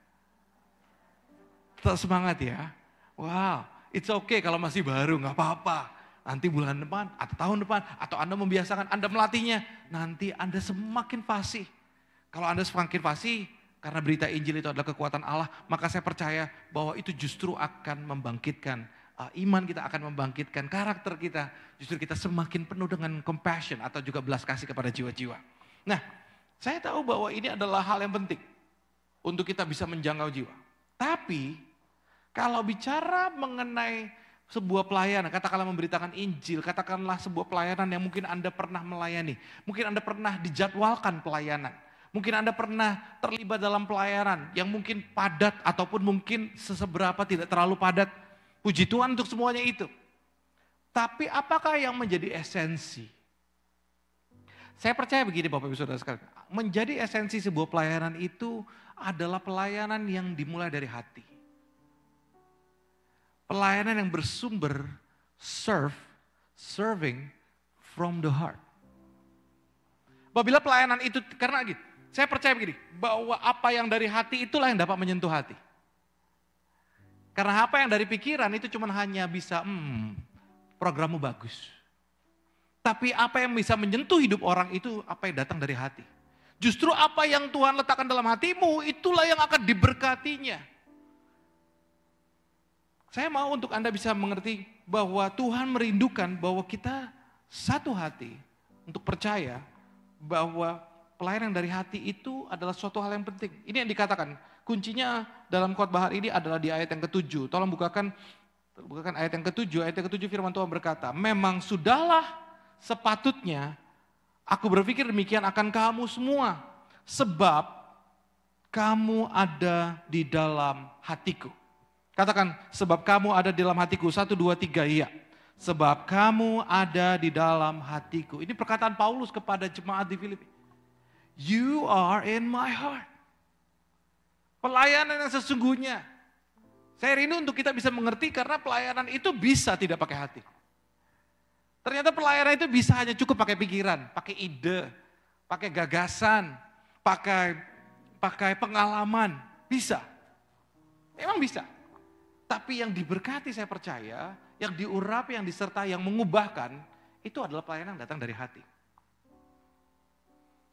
Tetap semangat ya. Wow, it's okay kalau masih baru, gak apa-apa. Nanti bulan depan, atau tahun depan, atau Anda membiasakan, Anda melatihnya. Nanti Anda semakin fasih. Kalau Anda semakin fasih, karena berita Injil itu adalah kekuatan Allah, maka saya percaya bahwa itu justru akan membangkitkan iman kita, akan membangkitkan karakter kita. Justru kita semakin penuh dengan compassion atau juga belas kasih kepada jiwa-jiwa. Nah, saya tahu bahwa ini adalah hal yang penting untuk kita bisa menjangkau jiwa. Tapi, kalau bicara mengenai sebuah pelayanan, katakanlah memberitakan Injil, katakanlah sebuah pelayanan yang mungkin Anda pernah melayani. Mungkin Anda pernah dijadwalkan pelayanan. Mungkin Anda pernah terlibat dalam pelayanan yang mungkin padat ataupun mungkin seseberapa tidak terlalu padat. Puji Tuhan untuk semuanya itu. Tapi apakah yang menjadi esensi? Saya percaya begini Bapak Ibu Saudara sekalian. Menjadi esensi sebuah pelayanan itu adalah pelayanan yang dimulai dari hati. Pelayanan yang bersumber serving from the heart. Apabila pelayanan itu, karena gitu, saya percaya begini, bahwa apa yang dari hati itulah yang dapat menyentuh hati. Karena apa yang dari pikiran itu cuma hanya bisa, programmu bagus. Tapi apa yang bisa menyentuh hidup orang itu apa yang datang dari hati. Justru apa yang Tuhan letakkan dalam hatimu, itulah yang akan diberkatinya. Saya mau untuk Anda bisa mengerti bahwa Tuhan merindukan bahwa kita satu hati untuk percaya bahwa pelayanan dari hati itu adalah suatu hal yang penting. Ini yang dikatakan, kuncinya dalam khotbah hari ini adalah di ayat yang ke-7. Tolong bukakan ayat yang ke-7. Ayat yang ke-7 firman Tuhan berkata, memang sudahlah sepatutnya aku berpikir demikian akan kamu semua. Sebab kamu ada di dalam hatiku. Katakan, sebab kamu ada di dalam hatiku. 1, 2, 3, iya. Sebab kamu ada di dalam hatiku. Ini perkataan Paulus kepada jemaat di Filipi. You are in my heart. Pelayanan yang sesungguhnya. Saya rindu untuk kita bisa mengerti karena pelayanan itu bisa tidak pakai hati. Ternyata pelayanan itu bisa hanya cukup pakai pikiran, pakai ide, pakai gagasan, pakai pengalaman. Bisa. Memang bisa. Tapi yang diberkati saya percaya, yang diurapi, yang disertai, yang mengubahkan, itu adalah pelayanan yang datang dari hati.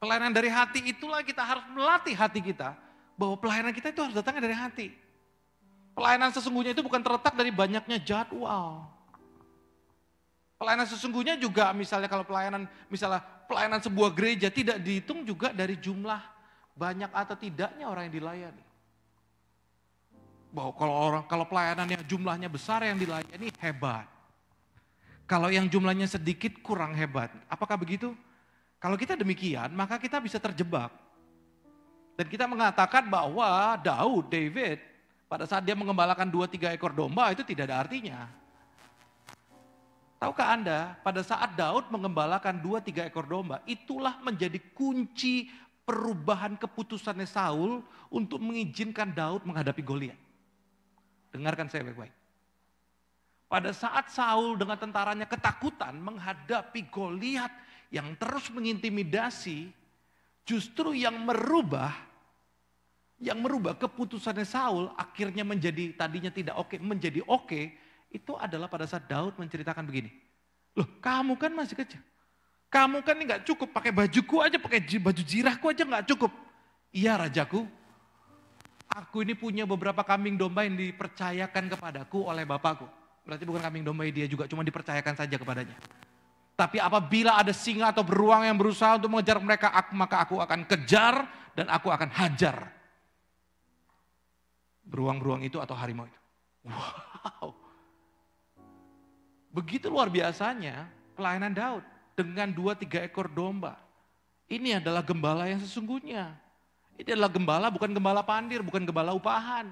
Pelayanan dari hati itulah kita harus melatih hati kita, bahwa pelayanan kita itu harus datangnya dari hati. Pelayanan sesungguhnya itu bukan terletak dari banyaknya jadwal. Pelayanan sesungguhnya juga misalnya kalau pelayanan sebuah gereja tidak dihitung juga dari jumlah banyak atau tidaknya orang yang dilayani. Bahwa kalau pelayanan yang jumlahnya besar yang dilayani hebat. Kalau yang jumlahnya sedikit kurang hebat. Apakah begitu? Kalau kita demikian maka kita bisa terjebak. Dan kita mengatakan bahwa David pada saat dia mengembalakan 2-3 ekor domba itu tidak ada artinya. Tahukah Anda pada saat Daud mengembalakan 2-3 ekor domba itulah menjadi kunci perubahan keputusannya Saul untuk mengizinkan Daud menghadapi Goliat. Dengarkan saya baik-baik. Pada saat Saul dengan tentaranya ketakutan menghadapi Goliat yang terus mengintimidasi, justru yang merubah keputusannya Saul akhirnya menjadi tadinya tidak oke, menjadi oke, itu adalah pada saat Daud menceritakan begini. Loh, kamu kan masih kecil. Kamu kan ini gak cukup, pakai bajuku aja, pakai baju jirahku aja gak cukup. Iya rajaku. Aku ini punya beberapa kambing domba yang dipercayakan kepadaku oleh bapakku. Berarti bukan kambing domba dia juga, cuma dipercayakan saja kepadanya. Tapi apabila ada singa atau beruang yang berusaha untuk mengejar mereka, maka aku akan kejar dan aku akan hajar. Beruang-beruang itu atau harimau itu. Wow. Begitu luar biasanya pelayanan Daud dengan 2-3 ekor domba. Ini adalah gembala yang sesungguhnya. Ini adalah gembala, bukan gembala pandir, bukan gembala upahan.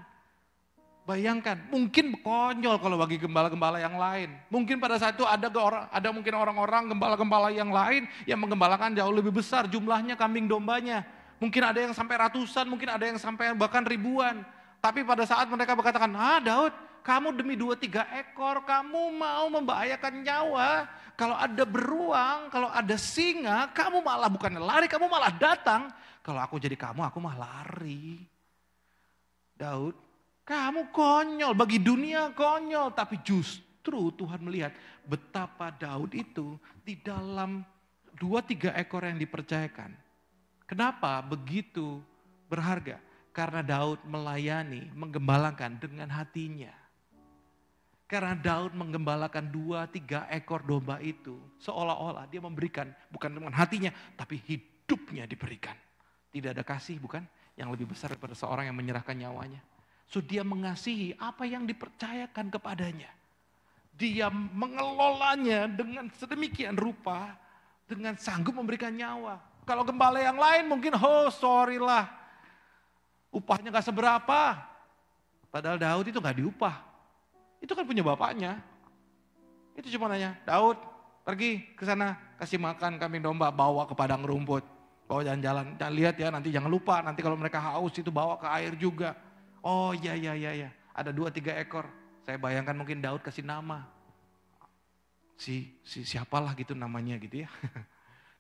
Bayangkan, mungkin konyol kalau bagi gembala-gembala yang lain. Mungkin pada saat itu ada mungkin orang-orang gembala-gembala yang lain yang menggembalakan jauh lebih besar jumlahnya kambing dombanya. Mungkin ada yang sampai ratusan, mungkin ada yang sampai bahkan ribuan. Tapi pada saat mereka berkatakan, Daud, Kamu demi 2-3 ekor, kamu mau membahayakan nyawa. Kalau ada beruang, kalau ada singa, kamu malah bukan lari, kamu malah datang. Kalau aku jadi kamu, aku malah lari. Daud, kamu konyol, bagi dunia konyol. Tapi justru Tuhan melihat betapa Daud itu di dalam 2-3 ekor yang dipercayakan. Kenapa begitu berharga? Karena Daud melayani, menggembalakan dengan hatinya. Karena Daud menggembalakan 2-3 ekor domba itu. Seolah-olah dia memberikan, bukan dengan hatinya, tapi hidupnya diberikan. Tidak ada kasih, bukan? Yang lebih besar daripada seorang yang menyerahkan nyawanya. So dia mengasihi apa yang dipercayakan kepadanya. Dia mengelolanya dengan sedemikian rupa, dengan sanggup memberikan nyawa. Kalau gembala yang lain mungkin, sorry lah, upahnya gak seberapa. Padahal Daud itu gak diupah. Itu kan punya bapaknya. Itu cuma nanya, Daud pergi ke sana, kasih makan kambing domba, bawa ke padang rumput. Bawa jalan-jalan, jangan lihat ya, nanti jangan lupa, nanti kalau mereka haus itu bawa ke air juga. Oh iya, ada 2-3 ekor. Saya bayangkan mungkin Daud kasih nama. Siapalah gitu namanya gitu ya.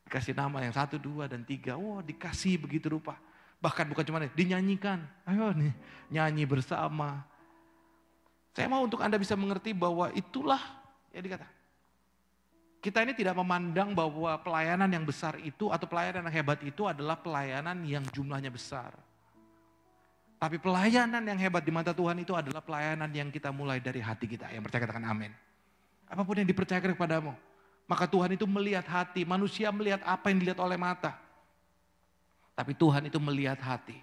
Dikasih nama yang 1, 2, dan 3. Wow, dikasih begitu rupa. Bahkan bukan cuma dinyanyikan. Ayo nih, nyanyi bersama. Saya mau untuk Anda bisa mengerti bahwa itulah yang dikata. Kita ini tidak memandang bahwa pelayanan yang besar itu atau pelayanan yang hebat itu adalah pelayanan yang jumlahnya besar. Tapi pelayanan yang hebat di mata Tuhan itu adalah pelayanan yang kita mulai dari hati kita. Yang percaya katakan amin. Apapun yang dipercayakan kepadamu. Maka Tuhan itu melihat hati. Manusia melihat apa yang dilihat oleh mata. Tapi Tuhan itu melihat hati.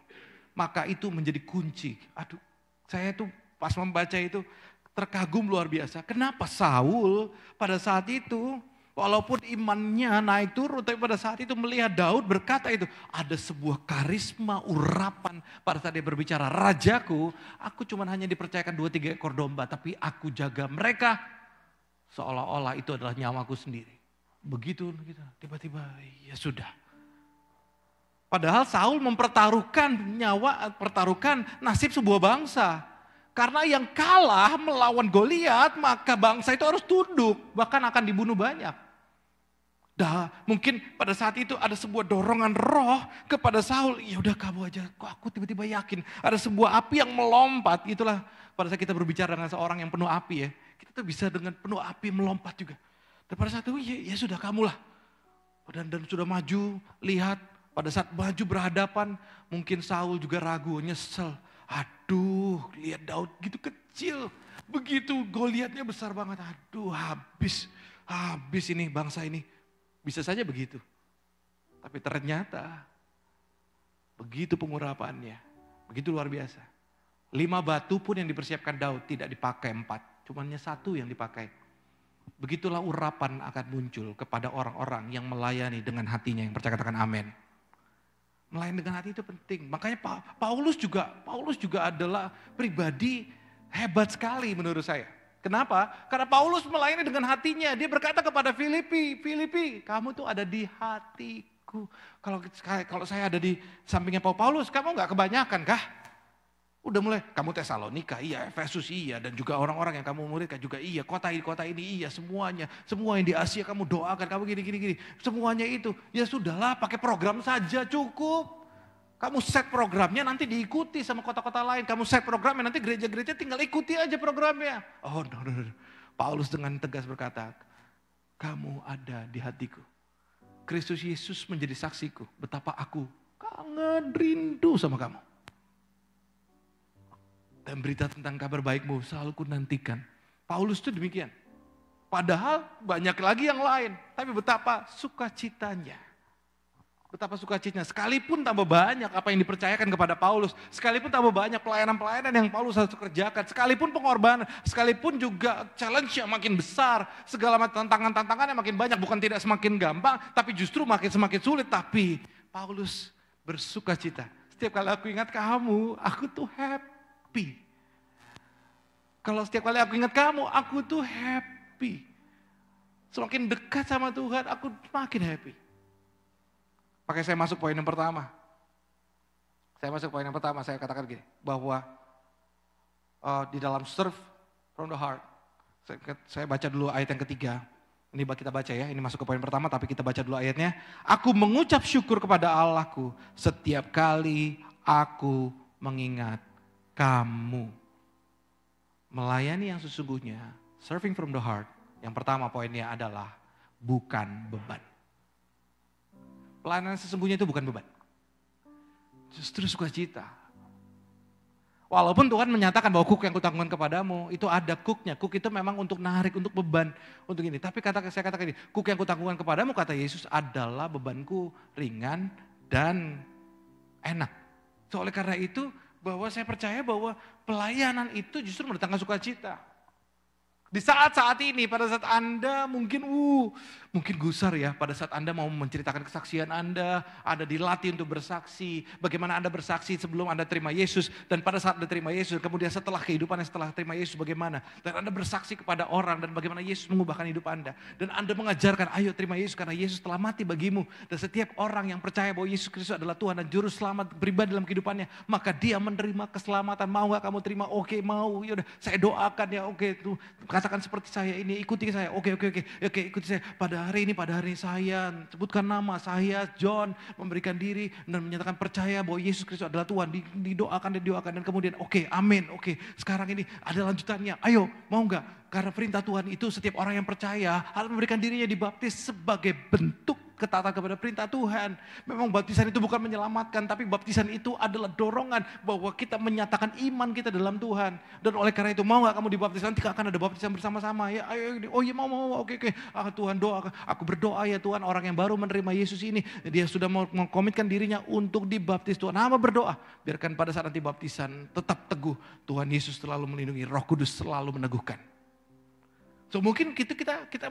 Maka itu menjadi kunci. Aduh, saya tuh pas membaca itu terkagum luar biasa. Kenapa Saul pada saat itu, walaupun imannya naik turun, tapi pada saat itu melihat Daud berkata itu, ada sebuah karisma urapan pada saat dia berbicara, Rajaku, aku cuma hanya dipercayakan 2-3 ekor domba, tapi aku jaga mereka seolah-olah itu adalah nyawaku sendiri. Begitu tiba-tiba ya sudah. Padahal Saul mempertaruhkan nyawa, pertaruhkan nasib sebuah bangsa. Karena yang kalah melawan Goliat, maka bangsa itu harus tunduk, bahkan akan dibunuh banyak. Mungkin pada saat itu ada sebuah dorongan roh kepada Saul, ya udah kamu aja, kok aku tiba-tiba yakin ada sebuah api yang melompat. Itulah pada saat kita berbicara dengan seorang yang penuh api ya, kita tuh bisa dengan penuh api melompat juga. Dan pada saat itu ya sudah kamulah. Dan sudah maju, lihat pada saat maju berhadapan, mungkin Saul juga ragu, nyesel. Aduh, lihat Daud gitu kecil. Begitu Goliatnya besar banget. Aduh, habis ini bangsa ini. Bisa saja begitu. Tapi ternyata begitu pengurapannya. Begitu luar biasa. 5 batu pun yang dipersiapkan Daud tidak dipakai 4. Cuman 1 yang dipakai. Begitulah urapan akan muncul kepada orang-orang yang melayani dengan hatinya. Yang percaya katakan amin. Melayani dengan hati itu penting. Makanya Paulus juga adalah pribadi hebat sekali menurut saya. Kenapa? Karena Paulus melayani dengan hatinya. Dia berkata kepada Filipi, kamu tuh ada di hatiku. Kalau saya ada di sampingnya Paulus, kamu gak kebanyakan kah? Udah mulai, kamu Tesalonika, iya, Efesus, iya, dan juga orang-orang yang kamu muridkan juga iya, kota ini, iya, semuanya. Semua yang di Asia kamu doakan, kamu gini. Semuanya itu, ya sudahlah, pakai program saja cukup. Kamu set programnya nanti diikuti sama kota-kota lain. Kamu set programnya nanti gereja-gereja tinggal ikuti aja programnya. Oh no. Paulus dengan tegas berkata, kamu ada di hatiku. Kristus Yesus menjadi saksiku, betapa aku kangen rindu sama kamu. Dan berita tentang kabar baikmu selalu ku nantikan. Paulus itu demikian. Padahal banyak lagi yang lain. Tapi betapa sukacitanya. Betapa sukacitanya. Sekalipun tambah banyak apa yang dipercayakan kepada Paulus. Sekalipun tambah banyak pelayanan-pelayanan yang Paulus harus kerjakan. Sekalipun pengorbanan. Sekalipun juga challenge yang makin besar. Segala tantangan-tantangan yang makin banyak. Bukan tidak semakin gampang. Tapi justru semakin sulit. Tapi Paulus bersukacita. Setiap kali aku ingat kamu, aku tuh happy. Kalau setiap kali aku ingat kamu, aku tuh happy. Semakin dekat sama Tuhan, aku makin happy. Pakai saya masuk poin yang pertama. Saya katakan gini, bahwa di dalam serve from the heart. Saya baca dulu ayat yang ketiga. Ini kita baca ya, ini masuk ke poin pertama tapi kita baca dulu ayatnya. Aku mengucap syukur kepada Allahku setiap kali aku mengingat kamu. Melayani yang sesungguhnya, serving from the heart. Yang pertama poinnya adalah bukan beban. Pelayanan sesungguhnya itu bukan beban. Justru sukacita. Walaupun Tuhan menyatakan bahwa kuk yang kutanggungan kepadamu, itu ada kuknya. Kuk itu memang untuk narik, untuk beban, untuk ini. Tapi saya katakan ini, kuk yang kutanggungan kepadamu, kata Yesus, adalah bebanku ringan dan enak. So, oleh karena itu, bahwa saya percaya bahwa pelayanan itu justru mendatangkan sukacita. Di saat-saat ini, pada saat Anda mungkin gusar ya, pada saat Anda mau menceritakan kesaksian Anda dilatih untuk bersaksi, bagaimana Anda bersaksi sebelum Anda terima Yesus, dan pada saat Anda terima Yesus, kemudian setelah kehidupan setelah terima Yesus bagaimana, dan Anda bersaksi kepada orang, dan bagaimana Yesus mengubahkan hidup Anda, dan Anda mengajarkan, ayo terima Yesus karena Yesus telah mati bagimu, dan setiap orang yang percaya bahwa Yesus Kristus adalah Tuhan dan Juru Selamat pribadi dalam kehidupannya, maka dia menerima keselamatan. Mau gak kamu terima? Oke, mau, yaudah saya doakan ya, oke, tuh katakan seperti saya ini, ikuti saya, oke, ikuti saya. Pada hari ini saya sebutkan nama saya, John, memberikan diri dan menyatakan percaya bahwa Yesus Kristus adalah Tuhan, didoakan dan kemudian oke, amin, oke, sekarang ini ada lanjutannya, ayo, mau gak? Karena perintah Tuhan itu setiap orang yang percaya harus memberikan dirinya dibaptis sebagai bentuk ketaatan kepada perintah Tuhan. Memang baptisan itu bukan menyelamatkan, tapi baptisan itu adalah dorongan bahwa kita menyatakan iman kita dalam Tuhan. Dan oleh karena itu, mau gak kamu dibaptis? Nanti akan ada baptisan bersama-sama. Ya, ayo, oh iya mau, oke. Tuhan doa, aku berdoa ya Tuhan, orang yang baru menerima Yesus ini, dia sudah mau mengkomitkan dirinya untuk dibaptis. Tuhan, hamba berdoa, biarkan pada saat nanti baptisan tetap teguh. Tuhan Yesus selalu melindungi, Roh Kudus selalu meneguhkan. So mungkin kita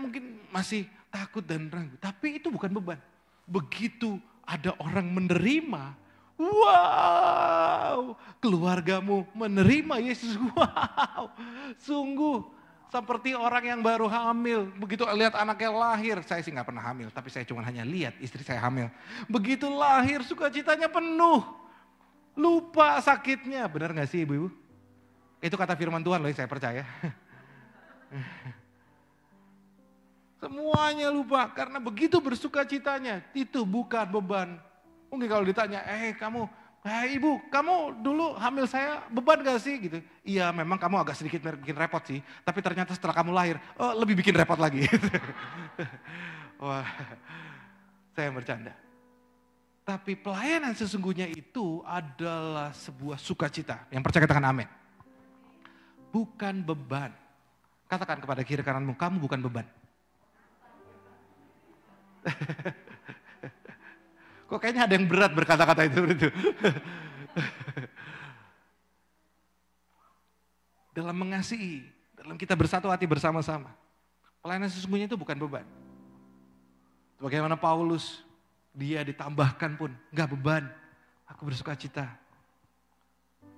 mungkin masih takut dan ragu, tapi itu bukan beban. Begitu ada orang menerima, wow, keluargamu menerima Yesus, wow, sungguh seperti orang yang baru hamil. Begitu lihat anaknya lahir, saya sih gak pernah hamil, tapi saya cuma hanya lihat istri saya hamil. Begitu lahir sukacitanya penuh, lupa sakitnya, benar gak sih ibu-ibu? Itu kata firman Tuhan loh, saya percaya. Semuanya lupa karena begitu bersukacitanya, itu bukan beban. Mungkin kalau ditanya, ibu, kamu dulu hamil saya beban gak sih? Gitu. Iya memang kamu agak sedikit bikin repot sih, tapi ternyata setelah kamu lahir, lebih bikin repot lagi. Wah, saya bercanda. Tapi pelayanan sesungguhnya itu adalah sebuah sukacita. Yang percaya katakan amin. Bukan beban. Katakan kepada kiri kananmu, kamu bukan beban. Kok kayaknya ada yang berat berkata-kata itu. Dalam mengasihi, dalam kita bersatu hati bersama-sama. Pelayanan sesungguhnya itu bukan beban. Bagaimana Paulus, dia ditambahkan pun gak beban. Aku bersukacita.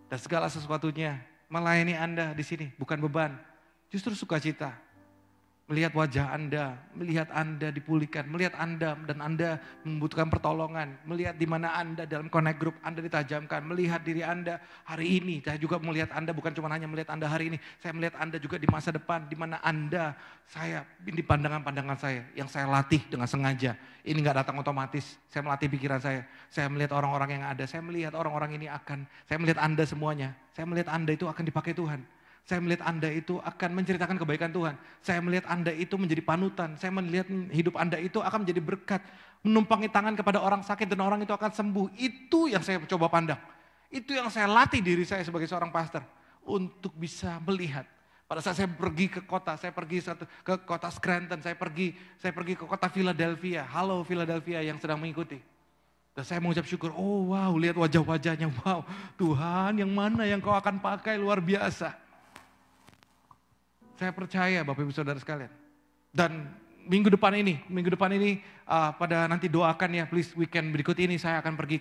Dan segala sesuatunya melayani Anda di sini bukan beban. Justru sukacita. Melihat wajah Anda, melihat Anda dipulihkan, melihat Anda dan Anda membutuhkan pertolongan, melihat di mana Anda dalam connect group Anda ditajamkan, melihat diri Anda hari ini. Saya juga melihat Anda, bukan cuma hanya melihat Anda hari ini, saya melihat Anda juga di masa depan, di mana Anda, saya di pandangan-pandangan saya yang saya latih dengan sengaja. Ini gak datang otomatis, saya melatih pikiran saya melihat orang-orang yang ada, saya melihat orang-orang ini saya melihat Anda semuanya, saya melihat Anda itu akan dipakai Tuhan. Saya melihat Anda itu akan menceritakan kebaikan Tuhan. Saya melihat Anda itu menjadi panutan. Saya melihat hidup Anda itu akan menjadi berkat. Menumpangi tangan kepada orang sakit dan orang itu akan sembuh. Itu yang saya coba pandang. Itu yang saya latih diri saya sebagai seorang pastor. Untuk bisa melihat. Pada saat saya pergi ke kota, saya pergi ke kota Scranton, saya pergi ke kota Philadelphia. Halo Philadelphia yang sedang mengikuti. Dan saya mengucap syukur, oh wow, lihat wajah-wajahnya, wow. Tuhan yang mana yang kau akan pakai luar biasa. Saya percaya Bapak Ibu Saudara sekalian. Dan minggu depan ini pada nanti doakan ya, please weekend berikut ini saya akan pergi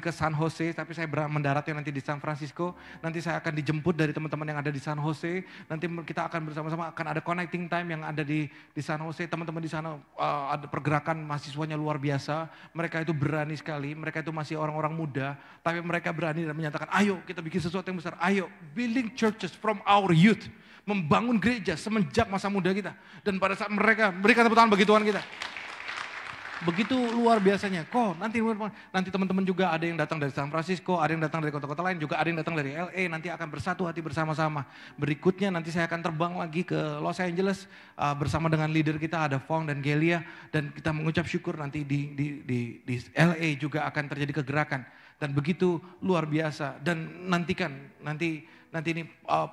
ke San Jose, tapi saya mendaratnya nanti di San Francisco. Nanti saya akan dijemput dari teman-teman yang ada di San Jose. Nanti kita akan bersama-sama akan ada connecting time yang ada di San Jose. Teman-teman di sana ada pergerakan mahasiswanya luar biasa. Mereka itu berani sekali. Mereka itu masih orang-orang muda, tapi mereka berani dan menyatakan, ayo kita bikin sesuatu yang besar. Ayo building churches from our youth. Membangun gereja semenjak masa muda kita. Dan pada saat mereka berikan tepuk tangan bagi Tuhan kita. Begitu luar biasanya. Kok nanti teman-teman juga ada yang datang dari San Francisco, ada yang datang dari kota-kota lain, juga ada yang datang dari LA. Nanti akan bersatu hati bersama-sama. Berikutnya nanti saya akan terbang lagi ke Los Angeles bersama dengan leader kita, ada Fong dan Gelia. Dan kita mengucap syukur nanti di LA juga akan terjadi kegerakan. Dan begitu luar biasa. Dan nanti ini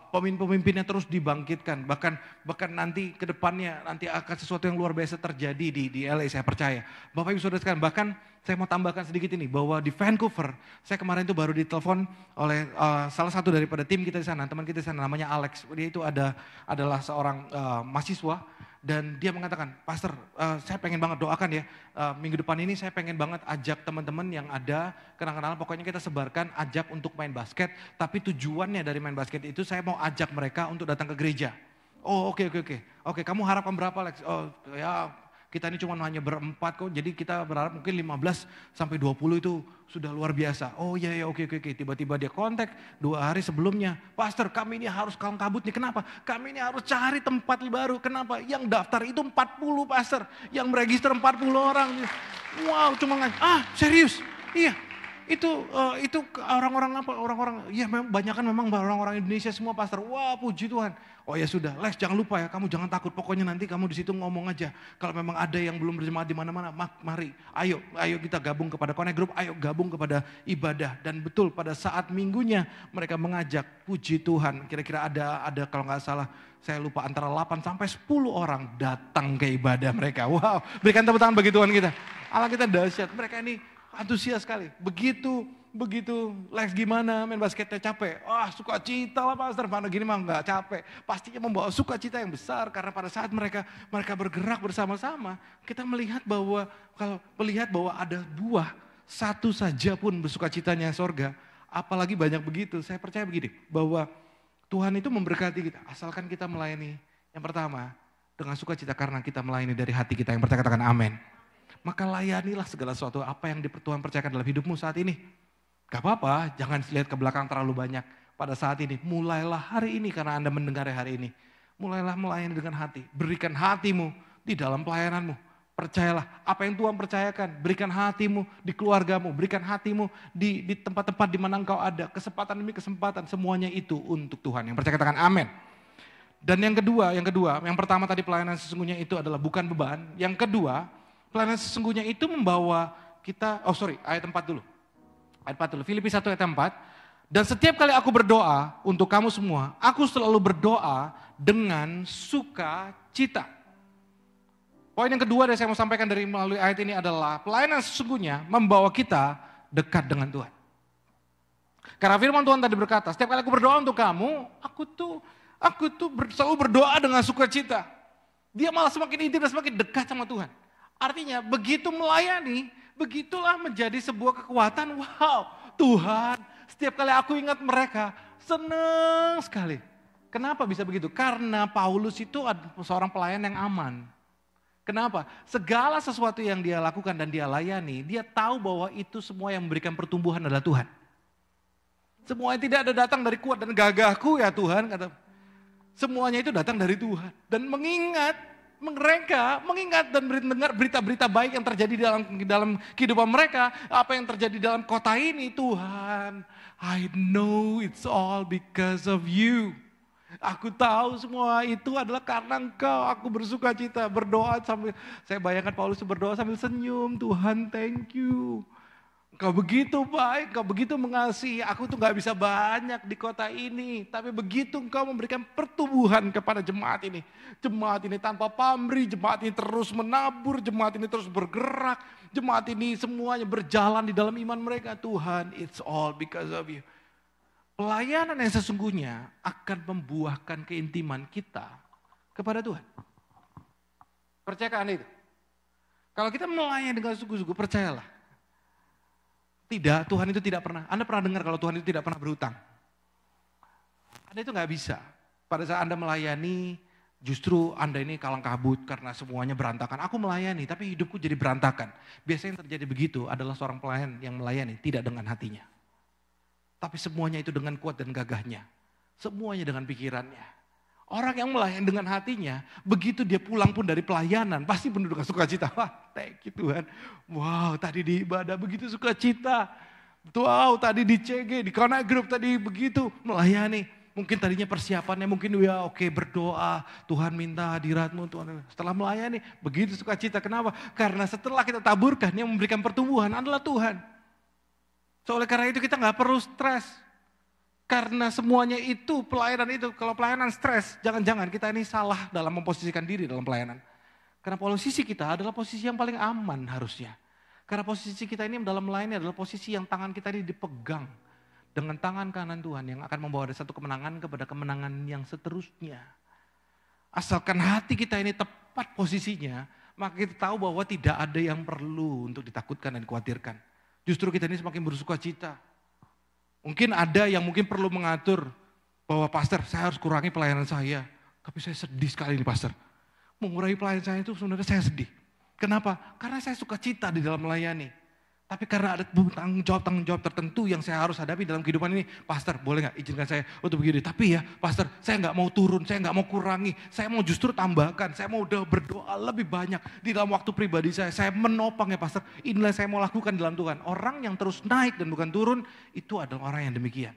pemimpin-pemimpinnya terus dibangkitkan. Bahkan nanti ke depannya nanti akan sesuatu yang luar biasa terjadi di LA, saya percaya. Bapak Ibu Saudara sekalian, bahkan saya mau tambahkan sedikit ini, bahwa di Vancouver, saya kemarin itu baru ditelepon oleh salah satu daripada tim kita di sana, teman kita di sana namanya Alex. Dia itu adalah seorang mahasiswa. Dan dia mengatakan, Pastor, saya pengen banget doakan ya, minggu depan ini saya pengen banget ajak teman-teman yang ada, kenal-kenalan, pokoknya kita sebarkan, ajak untuk main basket, tapi tujuannya dari main basket itu saya mau ajak mereka untuk datang ke gereja. Oh oke, kamu harapkan berapa Lex? Oh ya, kita ini cuma hanya berempat kok, jadi kita berharap mungkin 15 sampai 20 itu sudah luar biasa. Oh iya, oke. Tiba-tiba dia kontak 2 hari sebelumnya. Pastor, kami ini harus kalang kabut nih, kenapa? Kami ini harus cari tempat baru, kenapa? Yang daftar itu 40 pastor, yang meregister 40 orang. Wow, serius? Iya. Itu orang-orang apa? Ya memang banyakan memang orang-orang Indonesia semua pastor. Wah, puji Tuhan. Oh ya sudah, Lex jangan lupa ya, kamu jangan takut. Pokoknya nanti kamu di situ ngomong aja. Kalau memang ada yang belum berjemaat di mana-mana, mari. Ayo kita gabung kepada Connect Group, ayo gabung kepada ibadah. Dan betul pada saat minggunya mereka mengajak, puji Tuhan. Kira-kira ada kalau nggak salah, saya lupa antara 8 sampai 10 orang datang ke ibadah mereka. Wow, berikan tepuk tangan bagi Tuhan kita. Allah kita dahsyat, mereka ini antusias sekali. Begitu Lex gimana main basketnya capek? Sukacita lah pastor, mana gini mah nggak capek. Pastinya membawa sukacita yang besar karena pada saat mereka bergerak bersama-sama, kita melihat bahwa ada buah satu saja pun bersukacitanya sorga, apalagi banyak begitu. Saya percaya begini, bahwa Tuhan itu memberkati kita asalkan kita melayani. Yang pertama, dengan sukacita karena kita melayani dari hati kita. Yang pertama katakan amin. Maka layanilah segala sesuatu apa yang Tuhan percayakan dalam hidupmu saat ini. Gak apa-apa, jangan lihat ke belakang terlalu banyak pada saat ini. Mulailah hari ini karena Anda mendengar hari ini. Mulailah melayani dengan hati. Berikan hatimu di dalam pelayananmu. Percayalah apa yang Tuhan percayakan. Berikan hatimu di keluargamu. Berikan hatimu di tempat-tempat di mana engkau ada. Kesempatan demi kesempatan, semuanya itu untuk Tuhan. Yang percaya katakan amin. Dan yang kedua, yang pertama tadi pelayanan sesungguhnya itu adalah bukan beban. Yang kedua, pelayanan sesungguhnya itu membawa kita, ayat 4 dulu. Ayat 4 dulu, Filipi 1 ayat 4. Dan setiap kali aku berdoa untuk kamu semua, aku selalu berdoa dengan sukacita. Poin yang kedua yang saya mau sampaikan dari melalui ayat ini adalah pelayanan sesungguhnya membawa kita dekat dengan Tuhan. Karena firman Tuhan tadi berkata, setiap kali aku berdoa untuk kamu, aku tuh selalu berdoa dengan sukacita. Dia malah semakin intim dan semakin dekat sama Tuhan. Artinya begitu melayani, begitulah menjadi sebuah kekuatan. Wow, Tuhan, setiap kali aku ingat mereka, senang sekali. Kenapa bisa begitu? Karena Paulus itu seorang pelayan yang aman. Kenapa? Segala sesuatu yang dia lakukan dan dia layani, dia tahu bahwa itu semua yang memberikan pertumbuhan adalah Tuhan. Semuanya tidak ada datang dari kuat dan gagahku ya Tuhan, kata. Semuanya itu datang dari Tuhan. Dan mereka mengingat dan mendengar berita-berita baik yang terjadi dalam kehidupan mereka. Apa yang terjadi dalam kota ini, Tuhan, I know it's all because of you. Aku tahu semua itu adalah karena Engkau. Aku bersuka cita, berdoa sambil, saya bayangkan Paulus berdoa sambil senyum. Tuhan, thank you. Engkau begitu baik, Engkau begitu mengasihi. Aku tuh gak bisa banyak di kota ini. Tapi begitu Engkau memberikan pertumbuhan kepada jemaat ini. Jemaat ini tanpa pamrih, jemaat ini terus menabur, jemaat ini terus bergerak. Jemaat ini semuanya berjalan di dalam iman mereka. Tuhan, it's all because of you. Pelayanan yang sesungguhnya akan membuahkan keintiman kita kepada Tuhan. Percayakah Anda itu? Kalau kita melayani dengan sungguh-sungguh, percayalah. Tidak, Tuhan itu tidak pernah. Anda pernah dengar kalau Tuhan itu tidak pernah berhutang? Anda itu nggak bisa. Pada saat Anda melayani, justru Anda ini kalang kabut karena semuanya berantakan. Aku melayani, tapi hidupku jadi berantakan. Biasanya yang terjadi begitu adalah seorang pelayan yang melayani, tidak dengan hatinya. Tapi semuanya itu dengan kuat dan gagahnya. Semuanya dengan pikirannya. Orang yang melayani dengan hatinya, begitu dia pulang pun dari pelayanan, pasti penuh dengan sukacita. Wah, thank you Tuhan. Wow, tadi di ibadah begitu sukacita. Wow, tadi di CG, di Connect Group tadi begitu melayani. Mungkin tadinya persiapannya, mungkin ya oke berdoa, Tuhan minta hadiratmu. Tuhan. Setelah melayani, begitu sukacita. Kenapa? Karena setelah kita taburkan, yang memberikan pertumbuhan adalah Tuhan. So, oleh karena itu kita nggak perlu stres. Karena semuanya itu, pelayanan itu, kalau pelayanan stres, jangan-jangan kita ini salah dalam memposisikan diri dalam pelayanan. Karena posisi kita adalah posisi yang paling aman harusnya. Karena posisi kita ini dalam melayani adalah posisi yang tangan kita ini dipegang dengan tangan kanan Tuhan yang akan membawa dari satu kemenangan kepada kemenangan yang seterusnya. Asalkan hati kita ini tepat posisinya, maka kita tahu bahwa tidak ada yang perlu untuk ditakutkan dan dikhawatirkan. Justru kita ini semakin bersuka cita. Mungkin ada yang mungkin perlu mengatur bahwa pastor saya harus kurangi pelayanan saya. Tapi saya sedih sekali nih pastor. Mengurangi pelayanan saya itu sebenarnya saya sedih. Kenapa? Karena saya suka cita di dalam melayani. Tapi karena ada tanggung jawab tertentu yang saya harus hadapi dalam kehidupan ini. Pastor boleh gak izinkan saya untuk begini. Tapi ya pastor saya gak mau turun, saya gak mau kurangi. Saya mau justru tambahkan, saya mau udah berdoa lebih banyak di dalam waktu pribadi saya. Saya menopang ya pastor, inilah saya mau lakukan dalam Tuhan. Orang yang terus naik dan bukan turun, itu adalah orang yang demikian.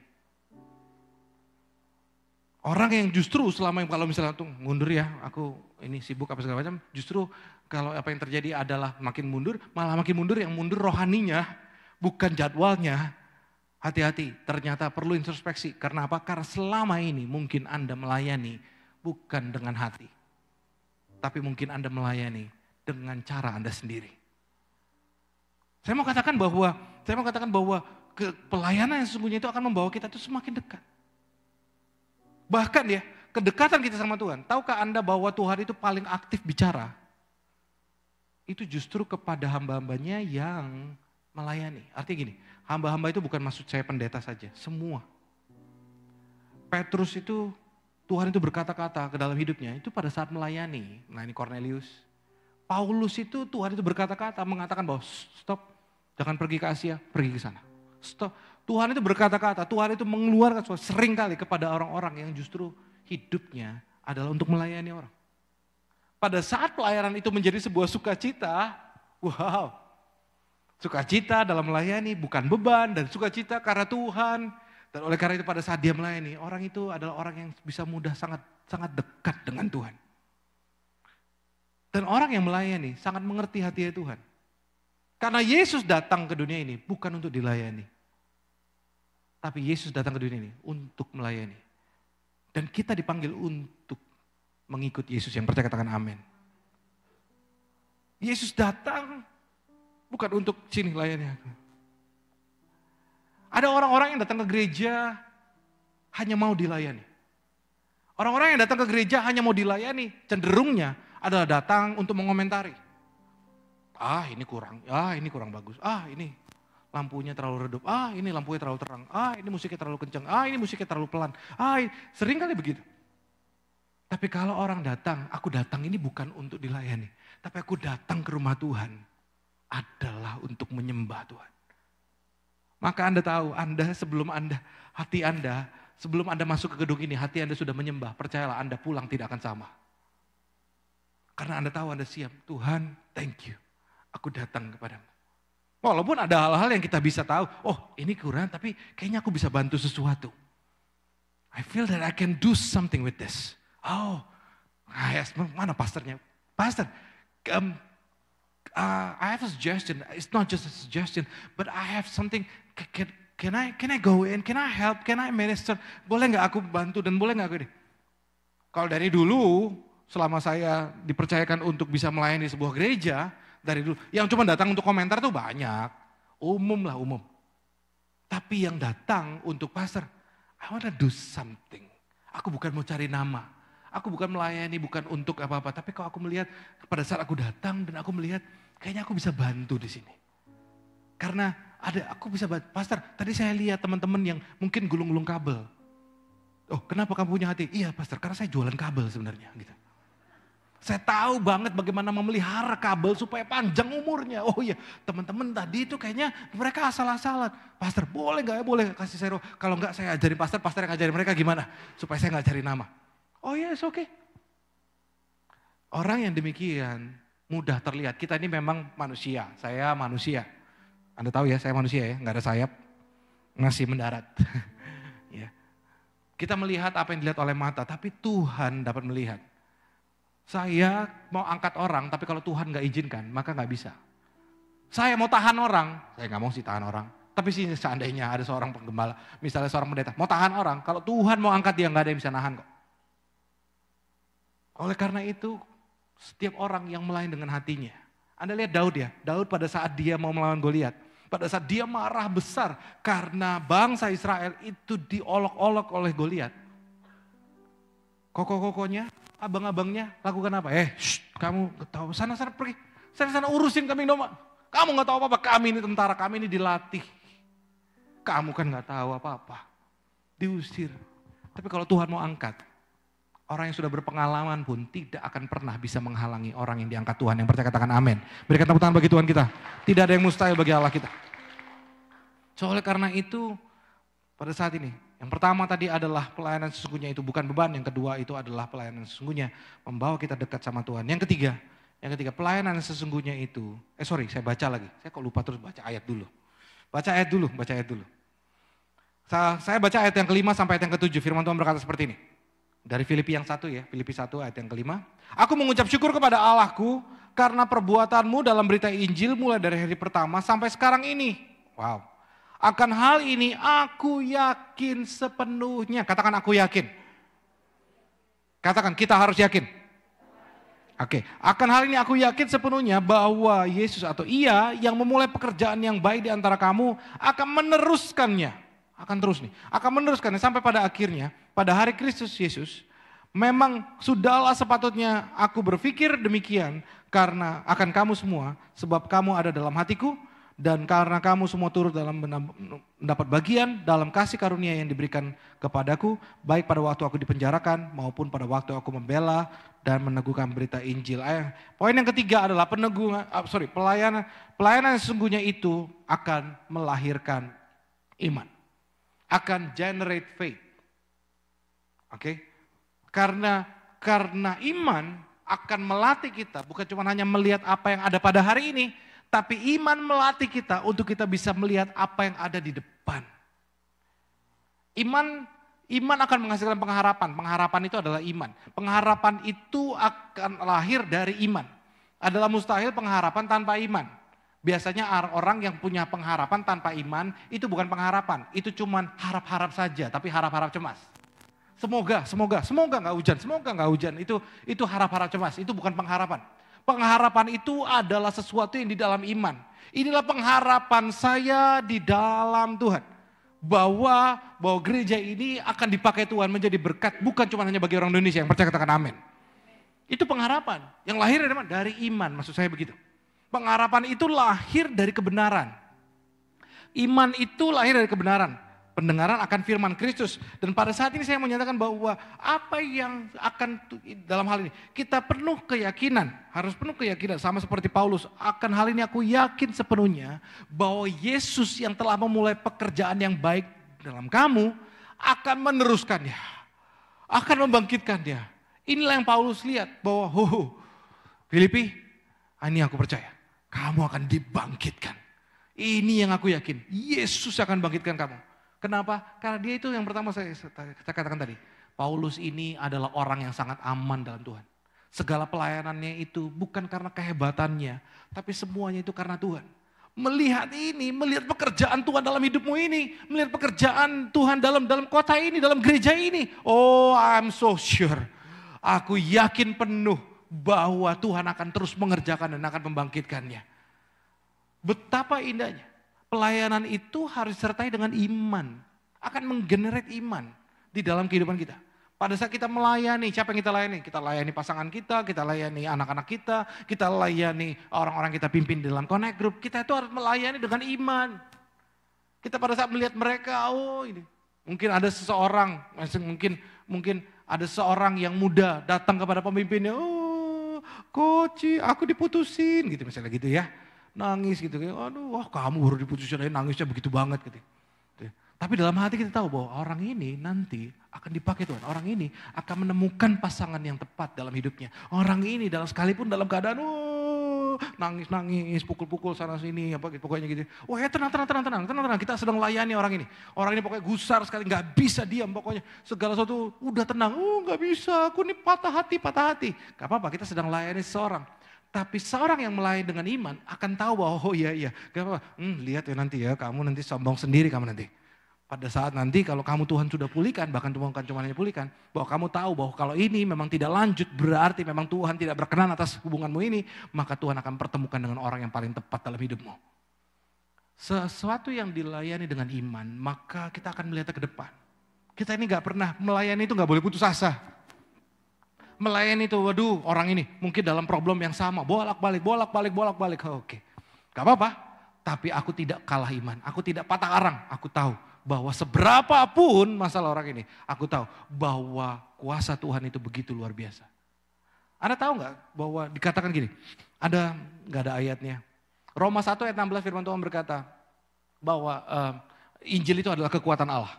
Orang yang justru selama kalau misalnya tuh mundur ya, aku ini sibuk apa segala macam, justru kalau apa yang terjadi adalah makin mundur, malah makin mundur yang mundur rohaninya, bukan jadwalnya. Hati-hati, ternyata perlu introspeksi. Karena apa? Karena selama ini mungkin Anda melayani bukan dengan hati. Tapi mungkin Anda melayani dengan cara Anda sendiri. Saya mau katakan bahwa pelayanan yang sesungguhnya itu akan membawa kita itu semakin dekat. Bahkan ya, kedekatan kita sama Tuhan. Tahukah Anda bahwa Tuhan itu paling aktif bicara? Itu justru kepada hamba-hambanya yang melayani. Artinya gini, hamba-hamba itu bukan maksud saya pendeta saja, semua. Petrus itu, Tuhan itu berkata-kata ke dalam hidupnya, itu pada saat melayani Cornelius. Paulus itu Tuhan itu berkata-kata, mengatakan bahwa stop, jangan pergi ke Asia, pergi ke sana. Stop. Tuhan itu berkata-kata, Tuhan itu mengeluarkan sering kali kepada orang-orang yang justru hidupnya adalah untuk melayani orang. Pada saat pelayanan itu menjadi sebuah sukacita, wow. Sukacita dalam melayani bukan beban dan sukacita karena Tuhan. Dan oleh karena itu pada saat dia melayani, orang itu adalah orang yang bisa mudah sangat dekat dengan Tuhan. Dan orang yang melayani sangat mengerti hati Tuhan. Karena Yesus datang ke dunia ini bukan untuk dilayani. Tapi Yesus datang ke dunia ini untuk melayani. Dan kita dipanggil untuk mengikut Yesus. Yang percaya katakan amin. Yesus datang bukan untuk sini layani aku. Ada orang-orang yang datang ke gereja hanya mau dilayani. Orang-orang yang datang ke gereja hanya mau dilayani. Cenderungnya adalah datang untuk mengomentari. Ini kurang bagus. Ini lampunya terlalu redup. Ini lampunya terlalu terang. Ini musiknya terlalu kencang. Ini musiknya terlalu pelan. Sering kali begitu. Tapi kalau orang datang, aku datang ini bukan untuk dilayani. Tapi aku datang ke rumah Tuhan adalah untuk menyembah Tuhan. Maka Anda tahu, sebelum Anda masuk ke gedung ini, hati Anda sudah menyembah. Percayalah Anda pulang tidak akan sama. Karena Anda tahu Anda siap. Tuhan, thank you. Aku datang kepadamu. Walaupun ada hal-hal yang kita bisa tahu, ini kurang tapi kayaknya aku bisa bantu sesuatu. I feel that I can do something with this. Mana pastornya? Pastor, I have a suggestion. It's not just a suggestion, but I have something. Can I go in? Can I help? Can I minister? Boleh nggak aku bantu dan boleh nggak aku ini? Kalau dari dulu, selama saya dipercayakan untuk bisa melayani sebuah gereja, dari dulu, yang cuma datang untuk komentar tuh banyak. Umum. Tapi yang datang untuk pastor, I wanna do something. Aku bukan mau cari nama. Aku bukan melayani, bukan untuk apa-apa. Tapi kalau aku melihat pada saat aku datang dan aku melihat kayaknya aku bisa bantu di sini. Karena aku bisa bantu. Pastor, tadi saya lihat teman-teman yang mungkin gulung-gulung kabel. Oh, kenapa kamu punya hati? Iya pastor, karena saya jualan kabel sebenarnya. Gitu. Saya tahu banget bagaimana memelihara kabel supaya panjang umurnya. Oh iya, teman-teman tadi itu kayaknya mereka asal-asalan. Pastor, boleh nggak ya? Boleh kasih saya. Kalau nggak saya ajarin pastor yang ajarin mereka gimana? Supaya saya nggak cari nama. Oh iya, it's okay. Orang yang demikian mudah terlihat. Kita ini memang manusia. Saya manusia. Anda tahu ya, saya manusia ya, nggak ada sayap. Ngasih mendarat. Ya. Kita melihat apa yang dilihat oleh mata, tapi Tuhan dapat melihat. Saya mau angkat orang, tapi kalau Tuhan gak izinkan, maka gak bisa. Saya mau tahan orang, saya gak mau sih tahan orang. Tapi sih seandainya ada seorang penggembala, misalnya seorang pendeta, mau tahan orang, kalau Tuhan mau angkat dia gak ada yang bisa nahan kok. Oleh karena itu, setiap orang yang melayani dengan hatinya. Anda lihat Daud ya, Daud pada saat dia mau melawan Goliat, pada saat dia marah besar karena bangsa Israel itu diolok-olok oleh Goliat. Koko-kokonya, abang-abangnya lakukan apa? Kamu tahu sana pergi, sana urusin kambing domba. Kamu nggak tahu apa-apa, kami ini tentara, kami ini dilatih. Kamu kan nggak tahu apa-apa, diusir. Tapi kalau Tuhan mau angkat, orang yang sudah berpengalaman pun tidak akan pernah bisa menghalangi orang yang diangkat Tuhan. Yang percaya katakan amin. Berikan tepuk tangan bagi Tuhan kita. Tidak ada yang mustahil bagi Allah kita. Soalnya karena itu, pada saat ini, yang pertama tadi adalah pelayanan sesungguhnya itu bukan beban. Yang kedua itu adalah pelayanan sesungguhnya membawa kita dekat sama Tuhan. Yang ketiga pelayanan sesungguhnya itu, saya baca lagi. Saya kok lupa terus baca ayat dulu. Baca ayat dulu. Saya baca ayat yang kelima sampai ayat yang ketujuh. Firman Tuhan berkata seperti ini. Dari Filipi yang 1 ya, Filipi 1 ayat yang kelima. Aku mengucap syukur kepada Allahku karena perbuatanmu dalam berita Injil mulai dari hari pertama sampai sekarang ini. Wow. Akan hal ini aku yakin sepenuhnya. Katakan aku yakin. Katakan kita harus yakin. Oke. Akan hal ini aku yakin sepenuhnya bahwa Yesus atau Ia yang memulai pekerjaan yang baik di antara kamu akan meneruskannya. Akan meneruskannya sampai pada akhirnya. Pada hari Kristus Yesus. Memang sudahlah sepatutnya aku berpikir demikian. Karena akan kamu semua. Sebab kamu ada dalam hatiku. Dan karena kamu semua turut dalam mendapat bagian dalam kasih karunia yang diberikan kepadaku, baik pada waktu aku dipenjarakan maupun pada waktu aku membela dan meneguhkan berita Injil. Poin yang ketiga adalah pelayanan sesungguhnya itu akan melahirkan iman, akan generate faith. Oke? Karena iman akan melatih kita bukan cuma hanya melihat apa yang ada pada hari ini, tapi iman melatih kita untuk kita bisa melihat apa yang ada di depan. Iman akan menghasilkan pengharapan. Pengharapan itu adalah iman. Pengharapan itu akan lahir dari iman. Adalah mustahil pengharapan tanpa iman. Biasanya orang yang punya pengharapan tanpa iman itu bukan pengharapan. Itu cuma harap-harap saja, tapi harap-harap cemas. Semoga nggak hujan. Itu harap-harap cemas. Itu bukan pengharapan. Pengharapan itu adalah sesuatu yang di dalam iman. Inilah pengharapan saya di dalam Tuhan. Bahwa gereja ini akan dipakai Tuhan menjadi berkat. Bukan cuma hanya bagi orang Indonesia yang percaya katakan amin. Itu pengharapan. Yang lahir dari iman, maksud saya begitu. Pengharapan itu lahir dari kebenaran. Iman itu lahir dari kebenaran. Pendengaran akan firman Kristus. Dan pada saat ini saya mau nyatakan bahwa apa yang akan dalam hal ini. Kita penuh keyakinan, harus penuh keyakinan sama seperti Paulus. Akan hal ini aku yakin sepenuhnya bahwa Yesus yang telah memulai pekerjaan yang baik dalam kamu akan meneruskannya. Akan membangkitkannya. Inilah yang Paulus lihat bahwa Filipi, ini aku percaya. Kamu akan dibangkitkan. Ini yang aku yakin. Yesus akan bangkitkan kamu. Kenapa? Karena dia itu yang pertama saya katakan tadi. Paulus ini adalah orang yang sangat aman dalam Tuhan. Segala pelayanannya itu bukan karena kehebatannya. Tapi semuanya itu karena Tuhan. Melihat ini, melihat pekerjaan Tuhan dalam hidupmu ini. Melihat pekerjaan Tuhan dalam kota ini, dalam gereja ini. Oh, I'm so sure. Aku yakin penuh bahwa Tuhan akan terus mengerjakan dan akan membangkitkannya. Betapa indahnya. Pelayanan itu harus disertai dengan iman. Akan menggenerate iman di dalam kehidupan kita. Pada saat kita melayani, siapa yang kita layani? Kita layani pasangan kita layani anak-anak kita layani orang-orang kita pimpin di dalam connect group. Kita itu harus melayani dengan iman. Kita pada saat melihat mereka, oh ini. Mungkin ada seseorang, mungkin ada seorang yang muda datang kepada pemimpinnya, oh Coach, aku diputusin gitu misalnya gitu ya. Nangis gitu, aduh wah kamu baru diputusin aja nangisnya begitu banget gitu. Tapi dalam hati kita tahu bahwa orang ini nanti akan dipakai Tuhan. Orang ini akan menemukan pasangan yang tepat dalam hidupnya. Orang ini sekalipun dalam keadaan nangis, pukul-pukul sana sini, apa gitu, pokoknya gitu. Wah ya tenang. Kita sedang layani orang ini. Orang ini pokoknya gusar sekali, nggak bisa diam pokoknya. Segala sesuatu udah tenang, nggak bisa, aku ini patah hati. Gak apa-apa, kita sedang layani seseorang. Tapi seorang yang melayani dengan iman akan tahu bahwa oh iya, gak apa-apa. Lihat ya nanti ya, kamu nanti sombong sendiri kamu nanti. Pada saat nanti kalau kamu Tuhan sudah pulihkan, bahkan Tuhan bukan cuma hanya pulihkan, bahwa kamu tahu bahwa kalau ini memang tidak lanjut, berarti memang Tuhan tidak berkenan atas hubunganmu ini, maka Tuhan akan pertemukan dengan orang yang paling tepat dalam hidupmu. Sesuatu yang dilayani dengan iman, maka kita akan melihat ke depan. Kita ini gak pernah, melayani itu gak boleh putus asa. Melayani itu, waduh orang ini mungkin dalam problem yang sama, bolak-balik. Oke, gak apa-apa, tapi aku tidak kalah iman, aku tidak patah arang, aku tahu bahwa seberapapun masalah orang ini, aku tahu bahwa kuasa Tuhan itu begitu luar biasa. Anda tahu nggak bahwa dikatakan gini, nggak ada ayatnya. Roma 1 ayat 16 firman Tuhan berkata bahwa Injil itu adalah kekuatan Allah.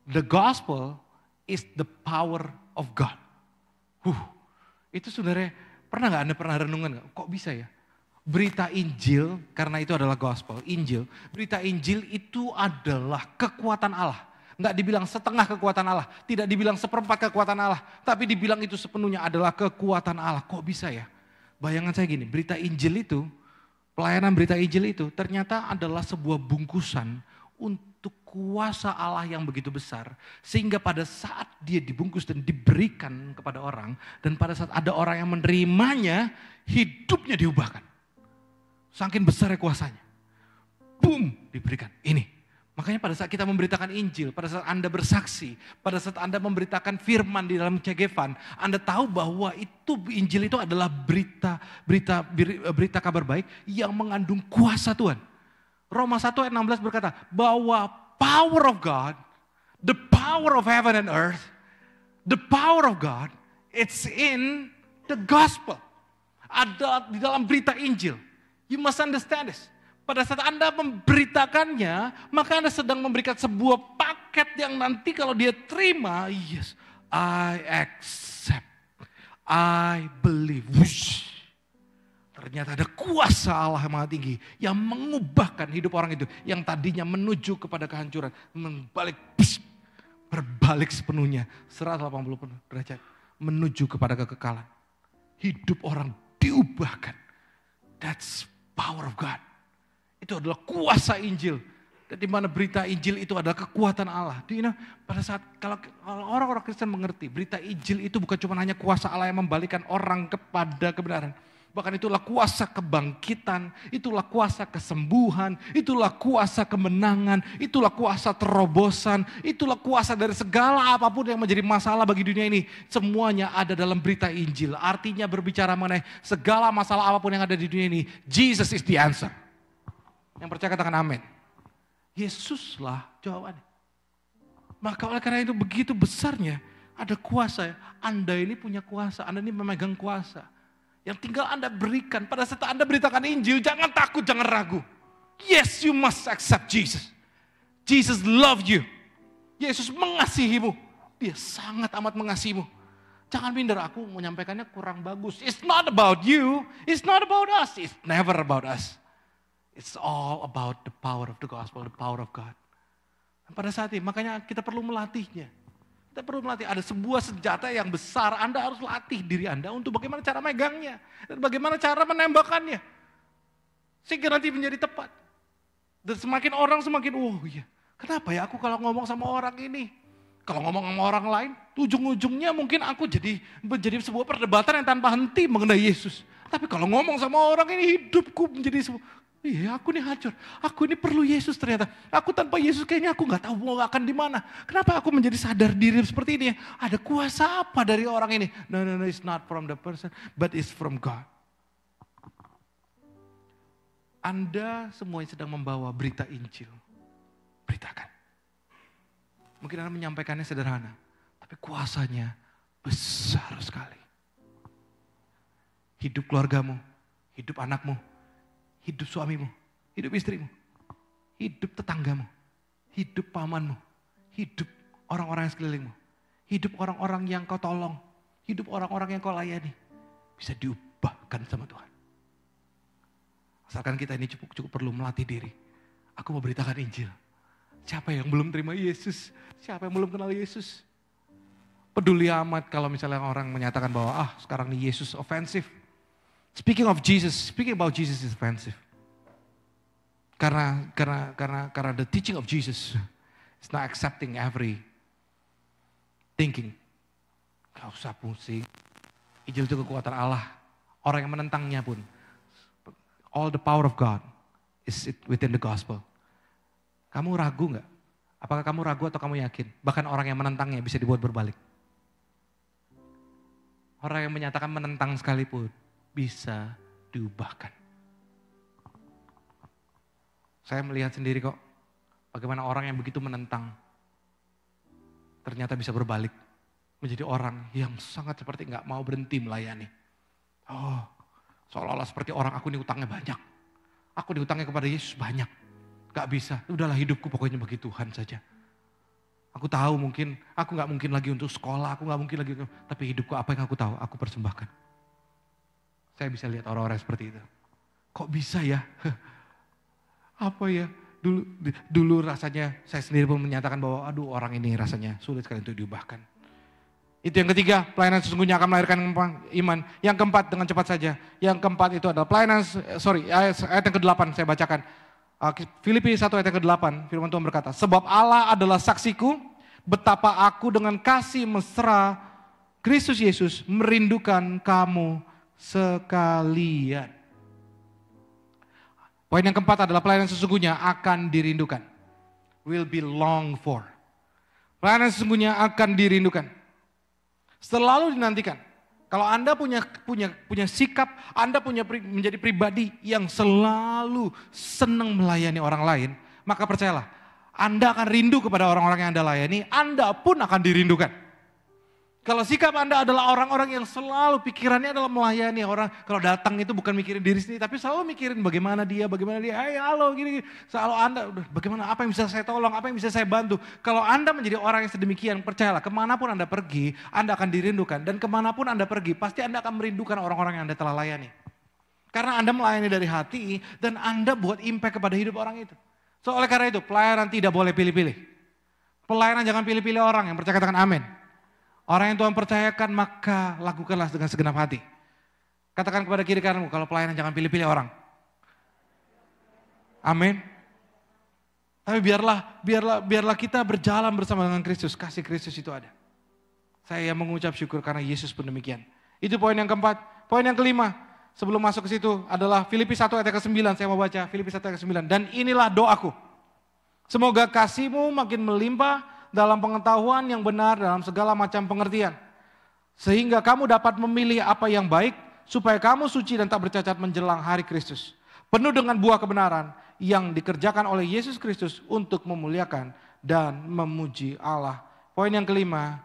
The gospel is the power of God. Itu saudara, Anda pernah renungan nggak? Kok bisa ya? Berita Injil, karena itu adalah gospel, Injil. Berita Injil itu adalah kekuatan Allah. Enggak dibilang setengah kekuatan Allah, tidak dibilang seperempat kekuatan Allah. Tapi dibilang itu sepenuhnya adalah kekuatan Allah. Kok bisa ya? Bayangan saya gini, berita Injil itu, pelayanan berita Injil itu ternyata adalah sebuah bungkusan untuk kuasa Allah yang begitu besar. Sehingga pada saat dia dibungkus dan diberikan kepada orang, dan pada saat ada orang yang menerimanya, hidupnya diubahkan. Saking besarnya kuasanya. Boom, diberikan. Ini. Makanya pada saat kita memberitakan Injil, pada saat Anda bersaksi, pada saat Anda memberitakan firman di dalam CGFan, Anda tahu bahwa itu Injil itu adalah berita kabar baik yang mengandung kuasa Tuhan. Roma 1 ayat 16 berkata bahwa power of God, the power of heaven and earth, the power of God, it's in the gospel. Ada di dalam berita Injil. You must understand this. Pada saat Anda memberitakannya, maka Anda sedang memberikan sebuah paket yang nanti kalau dia terima, yes, I accept, I believe. Wush. Ternyata ada kuasa Allah yang maha tinggi yang mengubahkan hidup orang itu yang tadinya menuju kepada kehancuran, berbalik sepenuhnya 180 derajat menuju kepada kekekalan. Hidup orang diubahkan. That's power of God. Itu adalah kuasa Injil. Dan di mana berita Injil itu adalah kekuatan Allah. Pada saat kalau orang-orang Kristen mengerti, berita Injil itu bukan cuma hanya kuasa Allah yang membalikan orang kepada kebenaran. Bahkan itulah kuasa kebangkitan, itulah kuasa kesembuhan, itulah kuasa kemenangan, itulah kuasa terobosan, itulah kuasa dari segala apapun yang menjadi masalah bagi dunia ini. Semuanya ada dalam berita Injil. Artinya berbicara mengenai segala masalah apapun yang ada di dunia ini. Jesus is the answer. Yang percaya katakan amin. Yesuslah jawabannya. Maka oleh karena itu begitu besarnya ada kuasa. Anda ini punya kuasa, Anda ini memegang kuasa. Yang tinggal Anda berikan. Pada saat Anda beritakan Injil, jangan takut, jangan ragu. Yes, you must accept Jesus. Jesus love you. Yesus mengasihimu. Dia sangat amat mengasihimu. Jangan minder, aku menyampaikannya kurang bagus. It's not about you. It's not about us. It's never about us. It's all about the power of the gospel, the power of God. Dan pada saat ini, makanya kita perlu melatihnya. Kita perlu melatih, ada sebuah senjata yang besar, Anda harus latih diri Anda untuk bagaimana cara megangnya. Dan bagaimana cara menembakkannya. Sehingga nanti menjadi tepat. Dan semakin orang semakin, oh iya, kenapa ya aku kalau ngomong sama orang ini. Kalau ngomong sama orang lain, ujung-ujungnya mungkin aku menjadi sebuah perdebatan yang tanpa henti mengenai Yesus. Tapi kalau ngomong sama orang ini, hidupku menjadi sebuah, Iya, aku ini hancur. Aku ini perlu Yesus ternyata. Aku tanpa Yesus kayaknya aku nggak tahu mau akan di mana. Kenapa aku menjadi sadar diri seperti ini? Ada kuasa apa dari orang ini? No, it's not from the person, but it's from God. Anda semua yang sedang membawa berita Injil, beritakan. Mungkin Anda menyampaikannya sederhana, tapi kuasanya besar sekali. Hidup keluargamu, hidup anakmu, hidup suamimu, hidup istrimu, hidup tetanggamu, hidup pamanmu, hidup orang-orang yang sekelilingmu, hidup orang-orang yang kau tolong, hidup orang-orang yang kau layani, bisa diubahkan sama Tuhan. Asalkan kita ini cukup perlu melatih diri. Aku mau beritakan Injil. Siapa yang belum terima Yesus? Siapa yang belum kenal Yesus? Peduli amat kalau misalnya orang menyatakan bahwa sekarang nih Yesus offensive. Speaking about Jesus is offensive. Karena the teaching of Jesus is not accepting every thinking. Gak usah pusing. Injil itu kekuatan Allah. Orang yang menentangnya pun, all the power of God is within the gospel. Kamu ragu gak? Apakah kamu ragu atau kamu yakin? Bahkan orang yang menentangnya bisa dibuat berbalik. Orang yang menyatakan menentang sekalipun bisa diubahkan. Saya melihat sendiri kok bagaimana orang yang begitu menentang ternyata bisa berbalik menjadi orang yang sangat seperti nggak mau berhenti melayani. Seolah-olah seperti orang aku ini utangnya banyak. Aku diutangnya kepada Yesus banyak. Gak bisa, udahlah hidupku pokoknya bagi Tuhan saja. Aku tahu mungkin, aku gak mungkin lagi untuk sekolah, aku gak mungkin lagi, tapi hidupku apa yang aku tahu, aku persembahkan. Saya bisa lihat orang-orang seperti itu. Kok bisa ya? Apa ya? Dulu rasanya saya sendiri pun menyatakan bahwa orang ini rasanya sulit sekali untuk diubahkan. Itu yang ketiga, pelayanan sesungguhnya akan melahirkan iman. Yang keempat, dengan cepat saja. Yang keempat itu adalah pelayanan, ayat yang ke-8 saya bacakan. Filipi 1 ayat yang ke-8, firman Tuhan berkata, sebab Allah adalah saksiku, betapa aku dengan kasih mesra Kristus Yesus merindukan kamu sekalian. Poin yang keempat adalah pelayanan sesungguhnya akan dirindukan. Will be long for. Pelayanan sesungguhnya akan dirindukan. Selalu dinantikan. Kalau Anda punya sikap, Anda menjadi pribadi yang selalu senang melayani orang lain, maka percayalah, Anda akan rindu kepada orang-orang yang Anda layani, Anda pun akan dirindukan. Kalau sikap Anda adalah orang-orang yang selalu pikirannya adalah melayani orang, kalau datang itu bukan mikirin diri sendiri, tapi selalu mikirin bagaimana dia, hey halo gini, selalu Anda, bagaimana, apa yang bisa saya tolong, apa yang bisa saya bantu. Kalau Anda menjadi orang yang sedemikian, percayalah kemanapun Anda pergi, Anda akan dirindukan. Dan kemanapun Anda pergi, pasti Anda akan merindukan orang-orang yang Anda telah layani. Karena Anda melayani dari hati, dan Anda buat impact kepada hidup orang itu. So oleh karena itu, pelayanan tidak boleh pilih-pilih. Pelayanan jangan pilih-pilih orang, yang percaya katakan amin. Orang yang Tuhan percayakan maka lakukanlah dengan segenap hati. Katakan kepada kiri kananmu, kalau pelayanan jangan pilih-pilih orang. Amin. Tapi biarlah kita berjalan bersama dengan Kristus. Kasih Kristus itu ada. Saya mengucap syukur karena Yesus pun demikian. Itu poin yang keempat. Poin yang kelima, sebelum masuk ke situ adalah Filipi 1 ayat ke-9. Saya mau baca Filipi 1 ayat ke-9. Dan inilah doaku. Semoga kasihmu makin melimpah dalam pengetahuan yang benar dalam segala macam pengertian. Sehingga kamu dapat memilih apa yang baik, supaya kamu suci dan tak bercacat menjelang hari Kristus. Penuh dengan buah kebenaran yang dikerjakan oleh Yesus Kristus untuk memuliakan dan memuji Allah. Poin yang kelima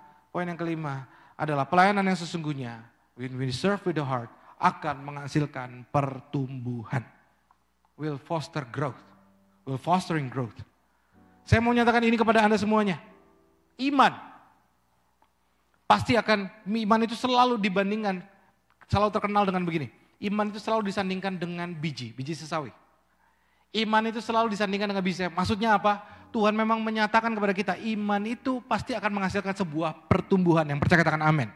adalah pelayanan yang sesungguhnya, when we serve with the heart, akan menghasilkan pertumbuhan. Will foster growth. Will fostering growth. Saya mau nyatakan ini kepada Anda semuanya. Iman itu selalu dibandingkan, selalu terkenal dengan begini. Iman itu selalu disandingkan dengan biji sesawi. Iman itu selalu disandingkan dengan biji. Maksudnya apa? Tuhan memang menyatakan kepada kita, iman itu pasti akan menghasilkan sebuah pertumbuhan. Yang percaya katakan amin.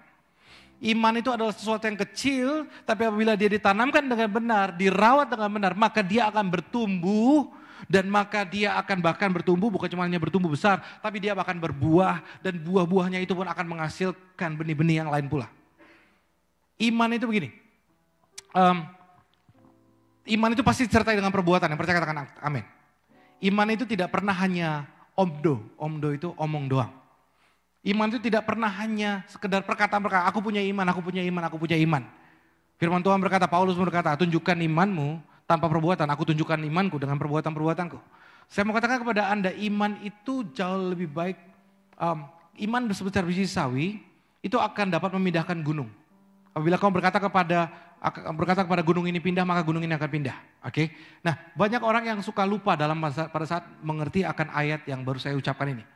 Iman itu adalah sesuatu yang kecil, tapi apabila dia ditanamkan dengan benar, dirawat dengan benar, maka dia akan bertumbuh. Dan maka dia akan bahkan bertumbuh, bukan cuma hanya bertumbuh besar, tapi dia bahkan berbuah, dan buah-buahnya itu pun akan menghasilkan benih-benih yang lain pula. Iman itu begini, Iman itu pasti disertai dengan perbuatan. Yang percaya katakan amin. Iman itu tidak pernah hanya omdo. Omdo itu omong doang. Iman itu tidak pernah hanya sekedar perkataan, aku punya iman, aku punya iman, aku punya iman. Firman Tuhan berkata, Paulus berkata, tunjukkan imanmu tanpa perbuatan, aku tunjukkan imanku dengan perbuatan-perbuatanku. Saya mau katakan kepada Anda, iman itu jauh lebih baik. Iman sebesar biji sawi itu akan dapat memindahkan gunung. Apabila kau berkata kepada gunung ini pindah, maka gunung ini akan pindah. Oke? Nah, banyak orang yang suka lupa pada saat mengerti akan ayat yang baru saya ucapkan ini.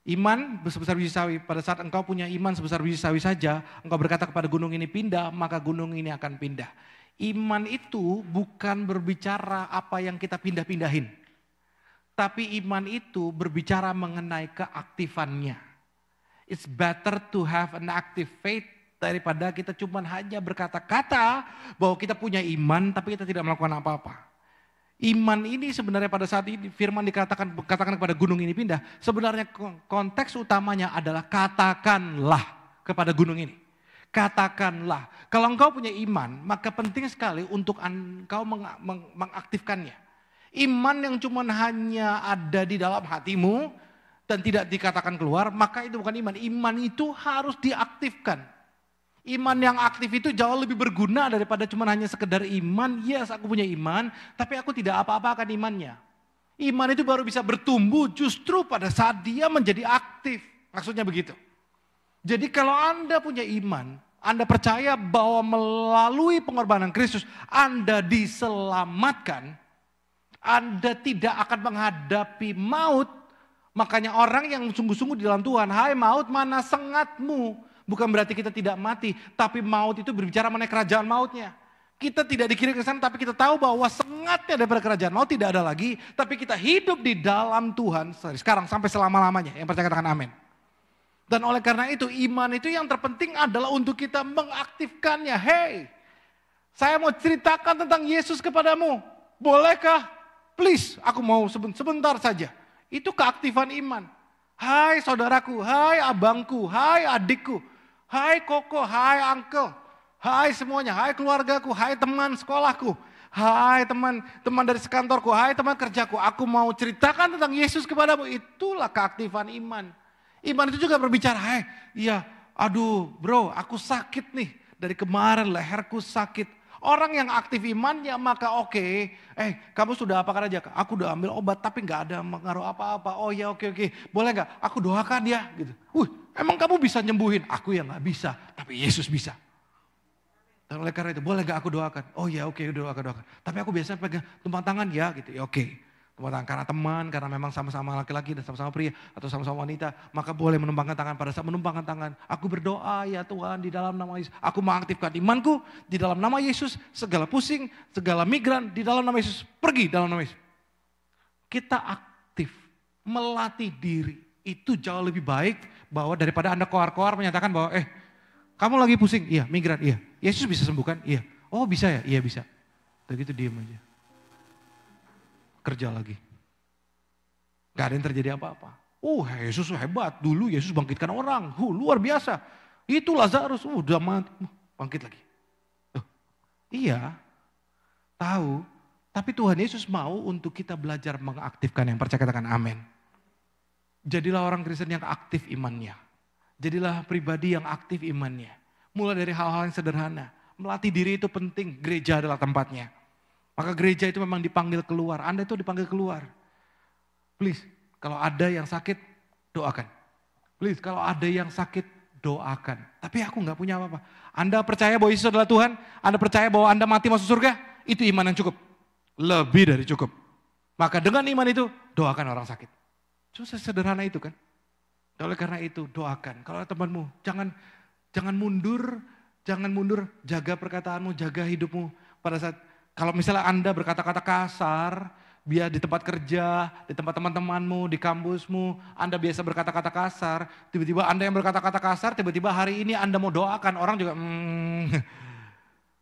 Iman sebesar biji sawi, pada saat engkau punya iman sebesar biji sawi saja, engkau berkata kepada gunung ini pindah, maka gunung ini akan pindah. Iman itu bukan berbicara apa yang kita pindah-pindahin. Tapi iman itu berbicara mengenai keaktifannya. It's better to have an active faith daripada kita cuma hanya berkata-kata bahwa kita punya iman tapi kita tidak melakukan apa-apa. Iman ini sebenarnya pada saat ini firman katakan kepada gunung ini pindah. Sebenarnya konteks utamanya adalah katakanlah kepada gunung ini. Katakanlah. Kalau engkau punya iman maka penting sekali untuk engkau mengaktifkannya. Iman yang cuma hanya ada di dalam hatimu dan tidak dikatakan keluar maka itu bukan iman. Iman itu harus diaktifkan. Iman yang aktif itu jauh lebih berguna daripada cuma hanya sekedar iman. Yes, aku punya iman, tapi aku tidak apa-apa akan imannya. Iman itu baru bisa bertumbuh justru pada saat dia menjadi aktif. Maksudnya begitu. Jadi kalau Anda punya iman, Anda percaya bahwa melalui pengorbanan Kristus Anda diselamatkan, Anda tidak akan menghadapi maut. Makanya orang yang sungguh-sungguh di dalam Tuhan, hai maut mana sengatmu? Bukan berarti kita tidak mati, tapi maut itu berbicara mengenai kerajaan mautnya. Kita tidak dikirim ke sana, tapi kita tahu bahwa sengatnya daripada kerajaan maut tidak ada lagi. Tapi kita hidup di dalam Tuhan sekarang sampai selama-lamanya. Yang percaya katakan amin. Dan oleh karena itu iman itu yang terpenting adalah untuk kita mengaktifkannya. Hey, saya mau ceritakan tentang Yesus kepadamu. Bolehkah? Please, aku mau sebentar saja. Itu keaktifan iman. Hai saudaraku, hai abangku, hai adikku. Hai koko, hai uncle, hai semuanya, hai keluargaku, hai teman sekolahku, hai teman dari sekantorku, hai teman kerjaku. Aku mau ceritakan tentang Yesus kepadamu. Itulah keaktifan iman. Iman itu juga berbicara, hai, iya, aduh bro, aku sakit nih. Dari kemarin leherku sakit. Orang yang aktif imannya maka oke, kamu sudah apakan aja? Aku udah ambil obat tapi gak ada pengaruh apa-apa. Oh ya oke, boleh gak? Aku doakan dia gitu. Emang kamu bisa nyembuhin? Aku yang gak bisa, tapi Yesus bisa. Dan oleh karena itu boleh gak aku doakan? Oh ya oke, doakan. Tapi aku biasanya pegang tumpang tangan ya gitu. Ya oke. Tumpang tangan karena teman, karena memang sama-sama laki-laki dan sama-sama pria atau sama-sama wanita, maka boleh menumpangkan tangan. Pada saat menumpangkan tangan, aku berdoa ya Tuhan di dalam nama Yesus. Aku mengaktifkan imanku di dalam nama Yesus. Segala pusing, segala migran di dalam nama Yesus. Pergi dalam nama Yesus. Kita aktif, melatih diri. Itu jauh lebih baik bahwa daripada Anda koar-koar menyatakan bahwa kamu lagi pusing, iya migran, iya. Yesus bisa sembuhkan, iya. Oh bisa ya, iya bisa. Begitu diem aja. Kerja lagi. Gak ada yang terjadi apa-apa. Yesus hebat, dulu Yesus bangkitkan orang, luar biasa. Itu Lazarus, udah mati, bangkit lagi. Iya, tahu. Tapi Tuhan Yesus mau untuk kita belajar mengaktifkan yang percaya katakan amin. Jadilah orang Kristen yang aktif imannya. Jadilah pribadi yang aktif imannya. Mulai dari hal-hal yang sederhana. Melatih diri itu penting, gereja adalah tempatnya. Maka gereja itu memang dipanggil keluar. Anda itu dipanggil keluar. Please, kalau ada yang sakit, doakan. Please, kalau ada yang sakit, doakan. Tapi aku gak punya apa-apa. Anda percaya bahwa Yesus adalah Tuhan? Anda percaya bahwa Anda mati masuk surga? Itu iman yang cukup. Lebih dari cukup. Maka dengan iman itu, doakan orang sakit. Cuma sederhana itu kan. Oleh karena itu, doakan. Kalau temanmu, jangan mundur, jaga perkataanmu, jaga hidupmu. Pada saat kalau misalnya Anda berkata-kata kasar, biar di tempat kerja, di tempat teman-temanmu, di kampusmu, Anda biasa berkata-kata kasar, tiba-tiba Anda yang berkata-kata kasar, tiba-tiba hari ini Anda mau doakan, orang juga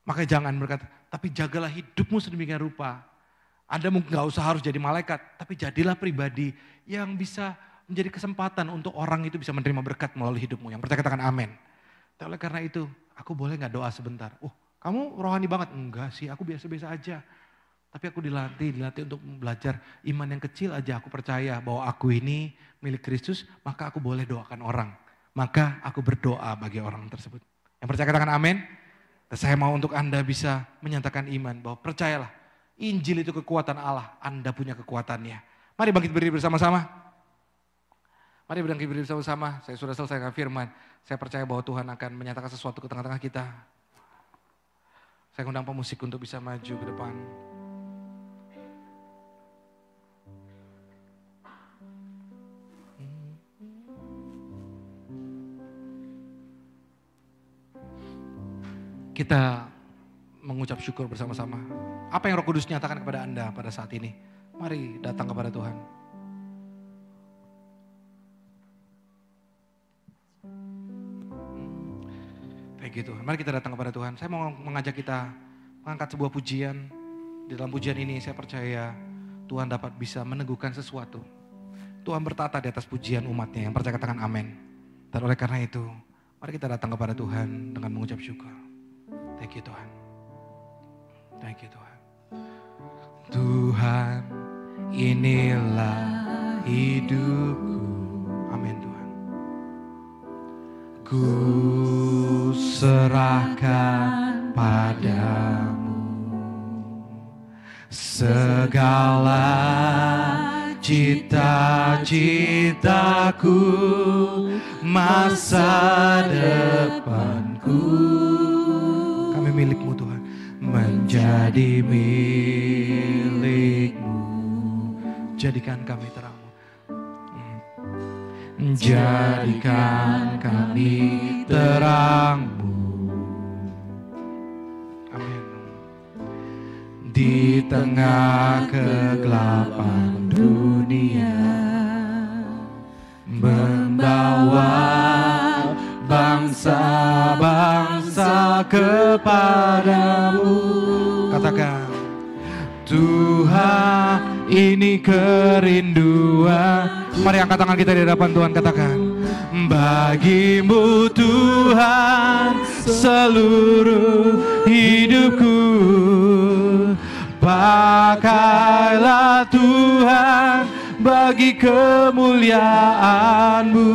makanya jangan berkata, tapi jagalah hidupmu sedemikian rupa. Anda mungkin gak usah harus jadi malaikat, tapi jadilah pribadi yang bisa menjadi kesempatan untuk orang itu bisa menerima berkat melalui hidupmu. Yang percaya katakan amin. Oleh karena itu, aku boleh gak doa sebentar? Kamu rohani banget? Enggak sih, aku biasa-biasa aja. Tapi aku dilatih untuk belajar iman yang kecil aja. Aku percaya bahwa aku ini milik Kristus, maka aku boleh doakan orang. Maka aku berdoa bagi orang tersebut. Yang percaya katakan amin. Dan saya mau untuk Anda bisa menyatakan iman bahwa percayalah, Injil itu kekuatan Allah, Anda punya kekuatannya. Mari bangkit berdiri bersama-sama. Mari bangkit berdiri bersama-sama. Saya sudah selesai dengan firman. Saya percaya bahwa Tuhan akan menyatakan sesuatu ke tengah-tengah kita. Saya undang pemusik untuk bisa maju ke depan. Kita mengucap syukur bersama-sama. Apa yang Roh Kudus nyatakan kepada Anda pada saat ini? Mari datang kepada Tuhan. Thank you Tuhan. Mari kita datang kepada Tuhan. Saya mau mengajak kita mengangkat sebuah pujian. Di dalam pujian ini saya percaya Tuhan dapat bisa meneguhkan sesuatu. Tuhan bertata di atas pujian umatnya. Yang percaya katakan amin. Dan oleh karena itu, mari kita datang kepada Tuhan dengan mengucap syukur. Thank you Tuhan. Thank you Tuhan. Tuhan, inilah hidupku. Amin Tuhan. Ku serahkan padamu segala cita-citaku, masa depanku. Kami milikmu Tuhan, menjadi milikmu. Jadikan kami terang-Mu. Jadikan kami terang-Mu. Amin. Di tengah kegelapan dunia, membawa bangsa-bangsa kepadamu. Katakan, Tuhan, ini kerinduan. Mari angkat tangan kita di hadapan Tuhan, katakan, bagimu Tuhan seluruh hidupku. Pakailah Tuhan bagi kemuliaan-Mu.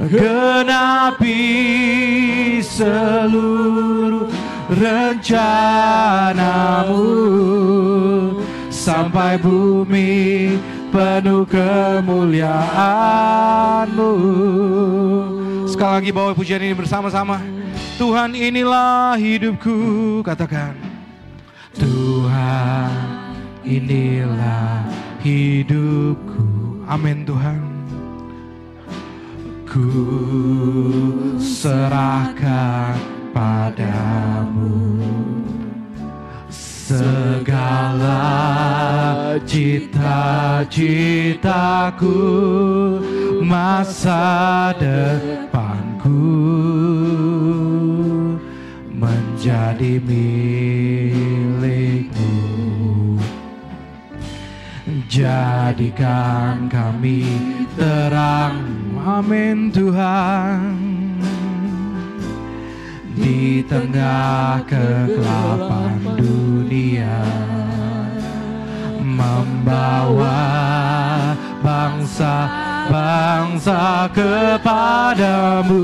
Genapi seluruh rencana-Mu, sampai bumi penuh kemuliaan-Mu. Sekali lagi bawa pujian ini bersama-sama. Tuhan, inilah hidupku. Katakan, Tuhan, inilah hidupku. Amin Tuhan. Ku serahkan padamu segala cita-citaku, masa depanku, menjadi milikmu. Jadikan kami terang, amin Tuhan, di tengah kegelapan dunia, membawa bangsa-bangsa kepadamu.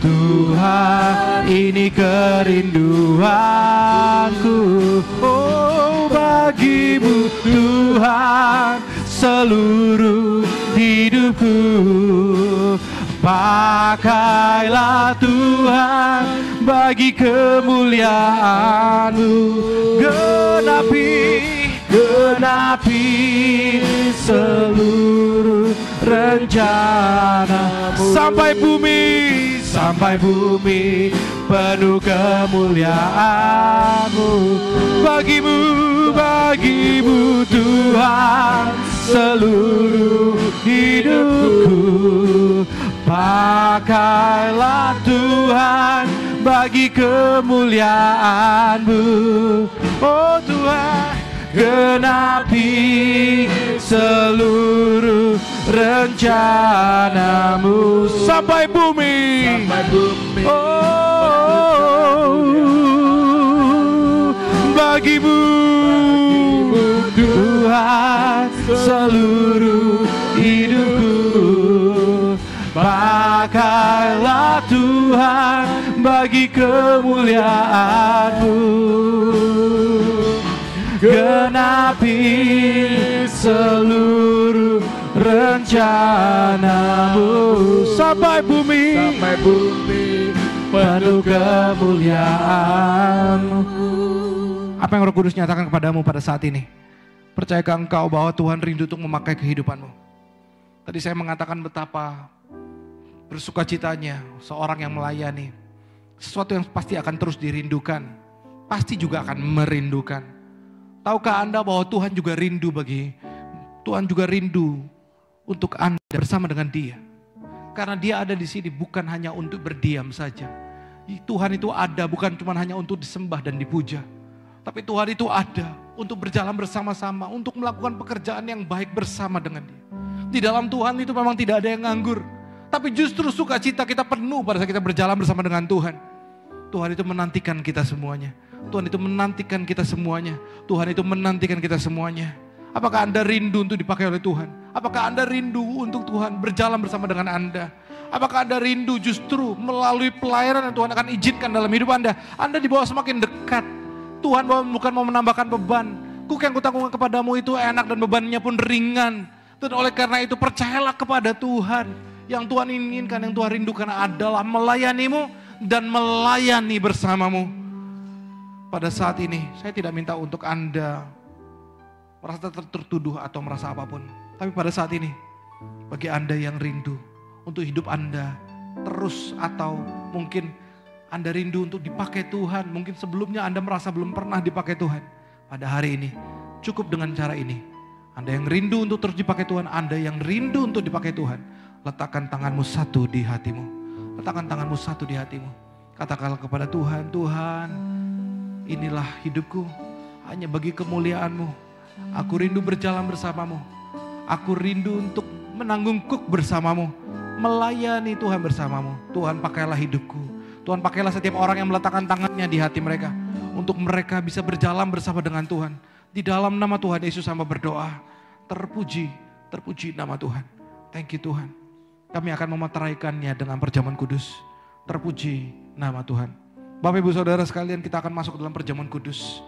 Tuhan, ini kerinduanku. Oh, bagimu Tuhan seluruh hidupku. Pakailah Tuhan bagi kemuliaan-Mu. Genapi seluruh rencana-Mu, sampai bumi penuh kemuliaan-Mu. Bagimu Tuhan seluruh hidupku. Pakailah Tuhan bagi kemuliaan-Mu. Oh Tuhan, genapi seluruh rencana-Mu, sampai bumi. Oh, bagimu Tuhan seluruh hidupku. Pakailah Tuhan bagi kemuliaan-Mu. Genapi seluruh rencana-Mu sampai bumi penuh kemuliaan-Mu. Apa yang Roh Kudus nyatakan kepadamu pada saat ini? Percayakah engkau bahwa Tuhan rindu untuk memakai kehidupanmu? Tadi saya mengatakan betapa bersukacitanya seorang yang melayani. Sesuatu yang pasti akan terus dirindukan. Pasti juga akan merindukan. Tahukah Anda bahwa Tuhan juga rindu untuk Anda bersama dengan Dia. Karena Dia ada di sini bukan hanya untuk berdiam saja. Tuhan itu ada bukan cuma hanya untuk disembah dan dipuja. Tapi Tuhan itu ada untuk berjalan bersama-sama, untuk melakukan pekerjaan yang baik bersama dengan Dia. Di dalam Tuhan itu memang tidak ada yang nganggur. Tapi justru sukacita kita penuh pada saat kita berjalan bersama dengan Tuhan. Tuhan itu menantikan kita semuanya. Tuhan itu menantikan kita semuanya. Tuhan itu menantikan kita semuanya. Apakah Anda rindu untuk dipakai oleh Tuhan? Apakah Anda rindu untuk Tuhan berjalan bersama dengan Anda? Apakah Anda rindu justru melalui pelayanan yang Tuhan akan izinkan dalam hidup Anda? Anda dibawa semakin dekat. Tuhan bukan mau menambahkan beban. Kuk yang kutanggung kepadamu itu enak dan bebannya pun ringan. Dan oleh karena itu percayalah kepada Tuhan. Yang Tuhan inginkan, yang Tuhan rindukan adalah melayanimu dan melayani bersamamu. Pada saat ini, saya tidak minta untuk Anda merasa tertuduh atau merasa apapun. Tapi pada saat ini, bagi Anda yang rindu untuk hidup Anda terus atau mungkin Anda rindu untuk dipakai Tuhan. Mungkin sebelumnya Anda merasa belum pernah dipakai Tuhan. Pada hari ini, cukup dengan cara ini. Anda yang rindu untuk terus dipakai Tuhan, Anda yang rindu untuk dipakai Tuhan. Letakkan tanganmu satu di hatimu. Letakkan tanganmu satu di hatimu. Katakanlah kepada Tuhan, Tuhan, inilah hidupku hanya bagi kemuliaan-Mu. Aku rindu berjalan bersamamu. Aku rindu untuk menanggung kuk bersamamu. Melayani Tuhan bersamamu. Tuhan pakailah hidupku. Tuhan pakailah setiap orang yang meletakkan tangannya di hati mereka. Untuk mereka bisa berjalan bersama dengan Tuhan. Di dalam nama Tuhan Yesus hamba berdoa. Terpuji nama Tuhan. Thank you Tuhan. Kami akan memeteraikannya dengan perjamuan kudus. Terpuji nama Tuhan. Bapak Ibu Saudara sekalian, kita akan masuk ke dalam perjamuan kudus.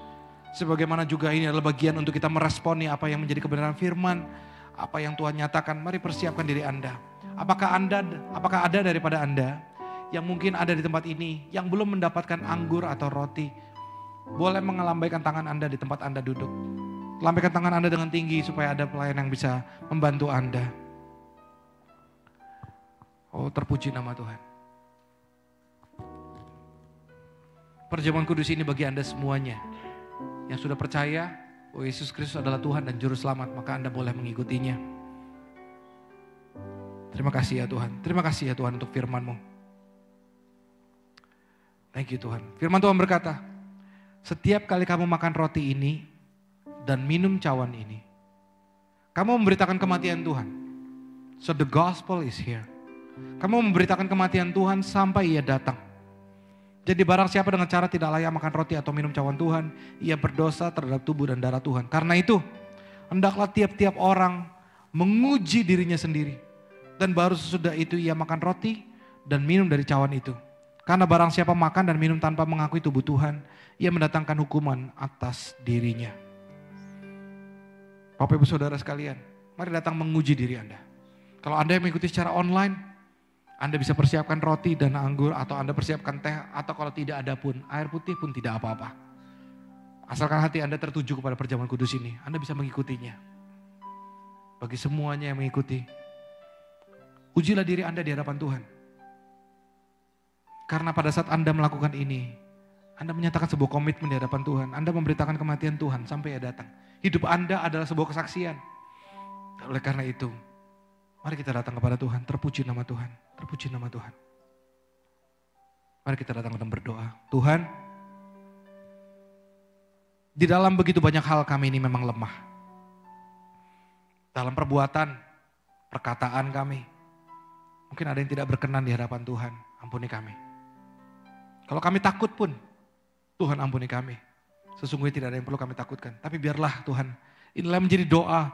Sebagaimana juga ini adalah bagian untuk kita meresponi apa yang menjadi kebenaran firman. Apa yang Tuhan nyatakan, mari persiapkan diri Anda. Apakah ada daripada Anda yang mungkin ada di tempat ini, yang belum mendapatkan anggur atau roti. Boleh mengelambaikan tangan Anda di tempat Anda duduk. Lambaikan tangan Anda dengan tinggi supaya ada pelayan yang bisa membantu Anda. Oh, terpuji nama Tuhan. Perjamuan kudus ini bagi Anda semuanya yang sudah percaya bahwa Yesus Kristus adalah Tuhan dan Juru Selamat, maka Anda boleh mengikutinya. Terima kasih ya Tuhan. Terima kasih ya Tuhan untuk firman-Mu. Thank you Tuhan. Firman Tuhan berkata, setiap kali kamu makan roti ini dan minum cawan ini, kamu memberitakan kematian Tuhan. So the gospel is here. Kamu memberitakan kematian Tuhan sampai Ia datang. Jadi barang siapa dengan cara tidak layak makan roti atau minum cawan Tuhan, ia berdosa terhadap tubuh dan darah Tuhan. Karena itu, hendaklah tiap-tiap orang menguji dirinya sendiri. Dan baru sesudah itu ia makan roti dan minum dari cawan itu. Karena barang siapa makan dan minum tanpa mengakui tubuh Tuhan, ia mendatangkan hukuman atas dirinya. Bapak Ibu Saudara sekalian, mari datang menguji diri Anda. Kalau Anda yang mengikuti secara online, Anda bisa persiapkan roti dan anggur, atau Anda persiapkan teh, atau kalau tidak ada pun, air putih pun tidak apa-apa. Asalkan hati Anda tertuju kepada perjamuan kudus ini, Anda bisa mengikutinya. Bagi semuanya yang mengikuti, ujilah diri Anda di hadapan Tuhan. Karena pada saat Anda melakukan ini, Anda menyatakan sebuah komitmen di hadapan Tuhan. Anda memberitakan kematian Tuhan sampai Ia datang. Hidup Anda adalah sebuah kesaksian. Oleh karena itu, mari kita datang kepada Tuhan, terpuji nama Tuhan, terpuji nama Tuhan. Mari kita datang dan berdoa. Tuhan, di dalam begitu banyak hal kami ini memang lemah. Dalam perbuatan, perkataan kami, mungkin ada yang tidak berkenan di hadapan Tuhan, ampuni kami. Kalau kami takut pun, Tuhan ampuni kami. Sesungguhnya tidak ada yang perlu kami takutkan. Tapi biarlah Tuhan, inilah menjadi doa.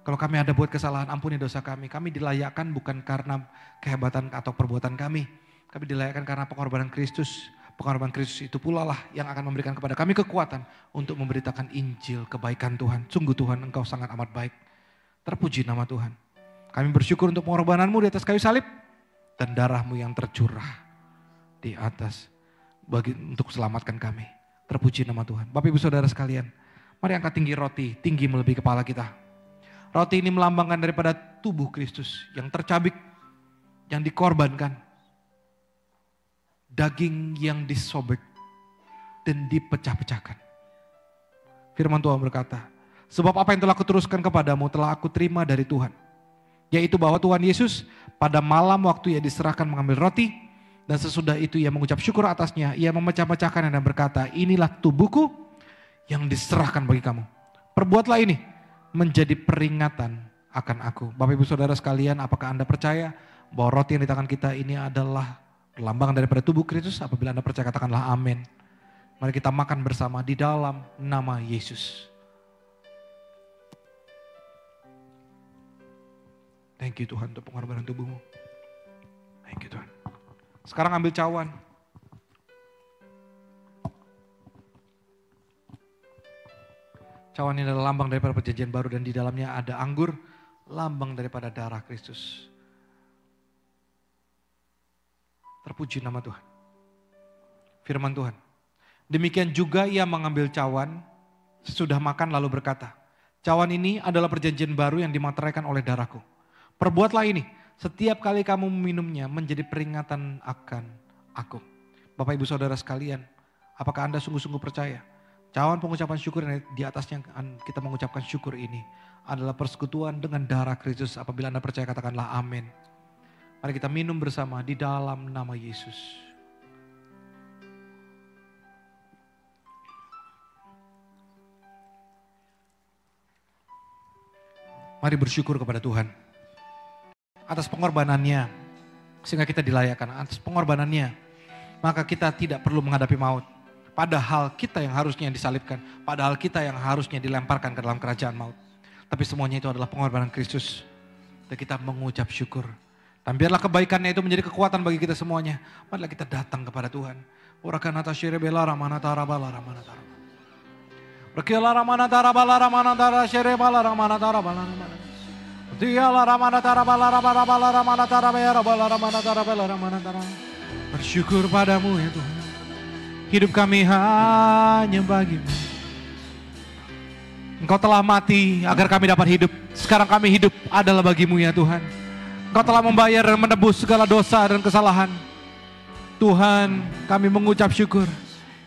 Kalau kami ada buat kesalahan, ampuni dosa kami. Kami dilayakkan bukan karena kehebatan atau perbuatan kami. Kami dilayakkan karena pengorbanan Kristus. Pengorbanan Kristus itu pula lah yang akan memberikan kepada kami kekuatan untuk memberitakan Injil kebaikan Tuhan. Sungguh Tuhan, Engkau sangat amat baik. Terpuji nama Tuhan. Kami bersyukur untuk pengorbananmu di atas kayu salib dan darahmu yang tercurah di atas untuk selamatkan kami. Terpuji nama Tuhan. Bapak Ibu Saudara sekalian, mari angkat tinggi roti, tinggi melebihi kepala kita. Roti ini melambangkan daripada tubuh Kristus yang tercabik, yang dikorbankan. Daging yang disobek dan dipecah-pecahkan. Firman Tuhan berkata, sebab apa yang telah kuteruskan kepadamu telah aku terima dari Tuhan. Yaitu bahwa Tuhan Yesus pada malam waktu ia diserahkan mengambil roti, dan sesudah itu ia mengucap syukur atasnya, ia memecah-mecahkannya dan berkata, inilah tubuhku yang diserahkan bagi kamu. Perbuatlah ini menjadi peringatan akan aku. Bapak Ibu Saudara sekalian, apakah Anda percaya bahwa roti yang di tangan kita ini adalah lambang daripada tubuh Kristus? Apabila Anda percaya, katakanlah amin. Mari kita makan bersama di dalam nama Yesus. Thank you Tuhan untuk pengorbanan tubuhmu. Thank you Tuhan. Sekarang ambil cawan. Cawan ini adalah lambang daripada perjanjian baru dan di dalamnya ada anggur, lambang daripada darah Kristus. Terpuji nama Tuhan. Firman Tuhan. Demikian juga ia mengambil cawan sesudah makan lalu berkata, cawan ini adalah perjanjian baru yang dimateraikan oleh darahku. Perbuatlah ini setiap kali kamu meminumnya menjadi peringatan akan aku. Bapak Ibu Saudara sekalian, apakah Anda sungguh-sungguh percaya? Cawan pengucapan syukur yang di atasnya kita mengucapkan syukur ini adalah persekutuan dengan darah Kristus. Apabila Anda percaya, katakanlah amin. Mari kita minum bersama di dalam nama Yesus. Mari bersyukur kepada Tuhan atas pengorbanannya, sehingga kita dilayakkan. Atas pengorbanannya, maka kita tidak perlu menghadapi maut. Padahal kita yang harusnya disalibkan, padahal kita yang harusnya dilemparkan ke dalam kerajaan maut. Tapi semuanya itu adalah pengorbanan Kristus. Dan kita mengucap syukur. Dan biarlah kebaikannya itu menjadi kekuatan bagi kita semuanya. Marilah kita datang kepada Tuhan. Urakanata syirebela ramanatara bala ramanatara. Rekila ramanatara bala ramanatara syirebala ramanatara bala ramanatara. Dialah ramanatara bala ramanatara bala ramanatara. Bersyukur padamu ya Tuhan. Hidup kami hanya bagimu. Engkau telah mati agar kami dapat hidup. Sekarang kami hidup adalah bagimu ya Tuhan. Engkau telah membayar dan menebus segala dosa dan kesalahan. Tuhan, kami mengucap syukur.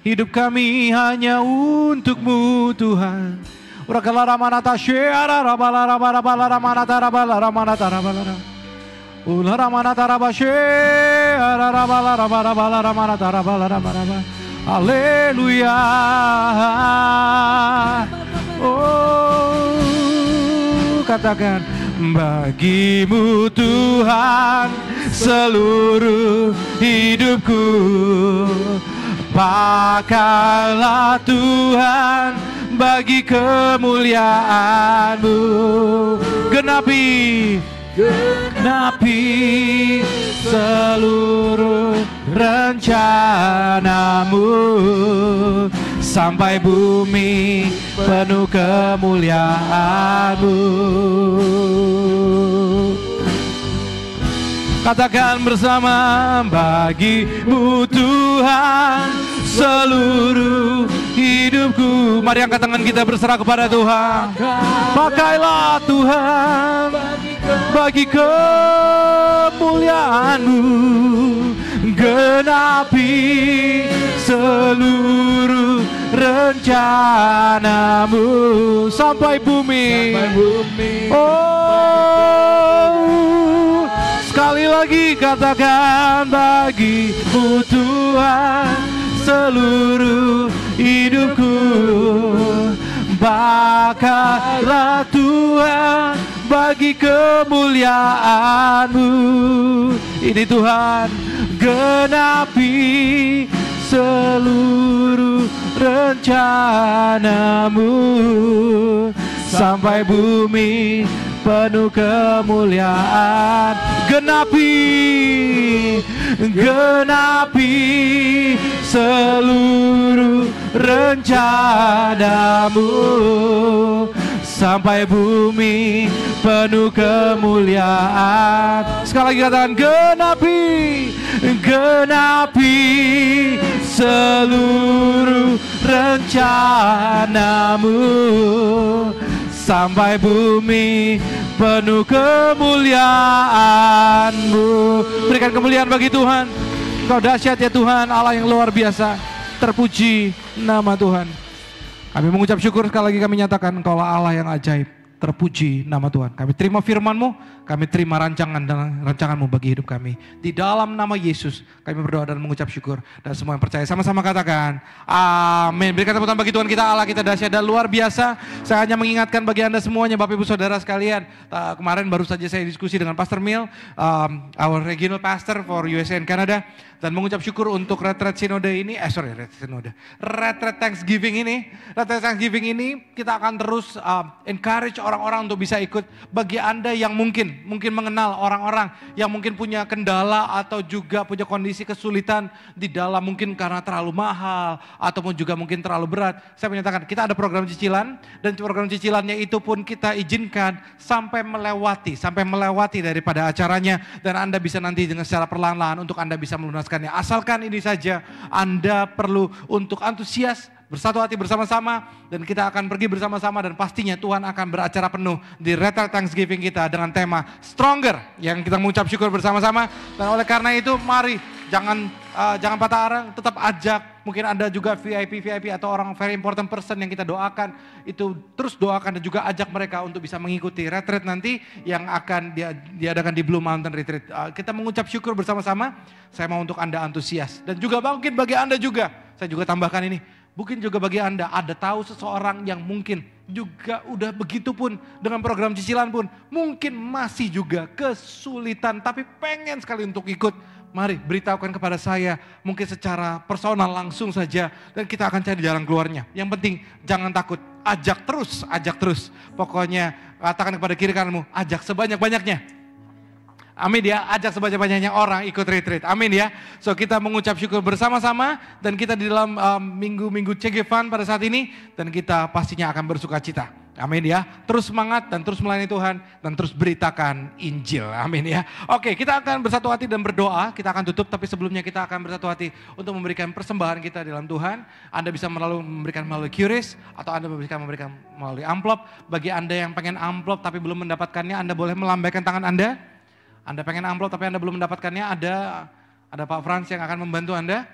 Hidup kami hanya untukmu Tuhan. Urakala ramanata syara rabala rabala ramanata rabala ramanata rabala. Ula ramanata rabasyara rabala rabala ramanata rabala rabala. Haleluya. Oh, katakan, bagimu Tuhan seluruh hidupku. Pakailah Tuhan bagi kemuliaan-Mu. Genapi seluruh rencana-Mu sampai bumi penuh kemuliaan-Mu. Katakan bersama, bagimu Tuhan seluruh hidupku. Mari angkat tangan kita berserah kepada Tuhan. Pakailah Tuhan bagi kemuliaan-Mu. Genapi seluruh rencana-Mu sampai bumi. Oh, sekali lagi katakan, bagimu Tuhan seluruh hidupku. Pakailah Tuhan bagi kemuliaan-Mu. Ini Tuhan, genapi seluruh rencanamu, sampai bumi penuh kemuliaan. Genapi seluruh rencanamu, sampai bumi penuh kemuliaan. Sekali lagi katakan genapi seluruh rencanamu, sampai bumi penuh kemuliaan-Mu. Berikan kemuliaan bagi Tuhan. Engkau dahsyat ya Tuhan, Allah yang luar biasa. Terpuji nama Tuhan. Kami mengucap syukur, sekali lagi kami nyatakan Engkau Allah yang ajaib. Terpuji nama Tuhan. Kami terima firman-Mu, kami terima rancangan-Mu bagi hidup kami. Di dalam nama Yesus kami berdoa dan mengucap syukur. Dan semua yang percaya sama-sama katakan amin. Berikan tepuk tangan bagi Tuhan kita, Allah kita dahsyat dan luar biasa. Saya hanya mengingatkan bagi Anda semuanya, Bapak Ibu Saudara sekalian. Kemarin baru saja saya diskusi dengan Pastor Mil, our regional pastor for USA and Canada. Dan mengucap syukur untuk retreat sinode ini, retreat Thanksgiving ini. Retreat Thanksgiving ini kita akan terus encourage orang-orang untuk bisa ikut. Bagi Anda yang mungkin mengenal orang-orang yang mungkin punya kendala atau juga punya kondisi kesulitan di dalam, mungkin karena terlalu mahal ataupun juga mungkin terlalu berat. Saya menyatakan kita ada program cicilan, dan program cicilannya itu pun kita izinkan sampai melewati daripada acaranya, dan Anda bisa nanti dengan secara perlahan-lahan untuk Anda bisa melunaskannya. Asalkan ini saja, Anda perlu untuk antusias, bersatu hati bersama-sama, dan kita akan pergi bersama-sama, dan pastinya Tuhan akan beracara penuh di retreat Thanksgiving kita dengan tema Stronger yang kita mengucap syukur bersama-sama. Dan oleh karena itu mari jangan patah arang, tetap ajak. Mungkin Anda juga VIP atau orang very important person yang kita doakan, itu terus doakan dan juga ajak mereka untuk bisa mengikuti retreat nanti yang akan diadakan di Blue Mountain Retreat. Kita mengucap syukur bersama-sama. Saya mau untuk Anda antusias, dan juga mungkin bagi Anda juga, saya juga tambahkan ini, mungkin juga bagi Anda ada tahu seseorang yang mungkin juga udah begitu pun dengan program cicilan pun mungkin masih juga kesulitan tapi pengen sekali untuk ikut. Mari beritahukan kepada saya, mungkin secara personal langsung saja, dan kita akan cari jalan keluarnya. Yang penting jangan takut, ajak terus. Pokoknya katakan kepada kiri kananmu, ajak sebanyak-banyaknya. Amin ya, ajak sebanyak-banyaknya orang ikut retreat. Amin ya. So kita mengucap syukur bersama-sama, dan kita di dalam minggu-minggu CG Fun pada saat ini, dan kita pastinya akan bersuka cita. Amin ya, terus semangat dan terus melayani Tuhan dan terus beritakan Injil. Amin ya. Oke, kita akan bersatu hati dan berdoa. Kita akan tutup, tapi sebelumnya kita akan bersatu hati untuk memberikan persembahan kita dalam Tuhan. Anda bisa memberikan melalui QRIS, atau Anda memberikan melalui amplop. Bagi Anda yang pengen amplop tapi belum mendapatkannya, Anda boleh melambaikan tangan Anda. Anda pengen amplop tapi Anda belum mendapatkannya, ada Pak Frans yang akan membantu Anda.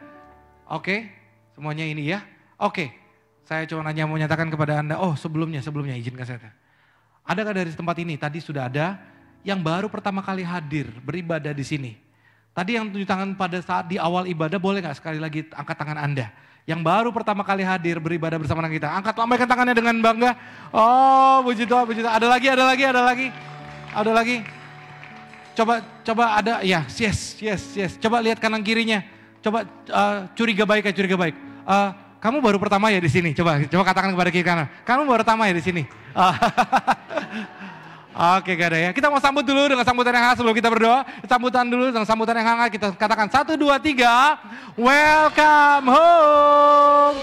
Oke, semuanya ini ya. Oke. Saya cuma hanya mau menyatakan kepada Anda, sebelumnya izinkan saya. Adakah dari tempat ini, tadi sudah ada yang baru pertama kali hadir beribadah di sini. Tadi yang tunjuk tangan pada saat di awal ibadah, boleh gak sekali lagi angkat tangan Anda. Yang baru pertama kali hadir beribadah bersama dengan kita. Angkat, lambaikan tangannya dengan bangga. Oh, puji Tuhan. Ada lagi. Coba ada, ya, yes. Coba lihat kanan kirinya. Coba curiga baik. Kamu baru pertama ya di sini. Coba katakan kepada kiri kanan. Kamu baru pertama ya di sini. Oke, gak ada ya. Kita mau sambut dulu dengan sambutan yang hangat sebelum kita berdoa. Sambutan dulu dengan sambutan yang hangat. Kita katakan 1, 2, 3. Welcome home.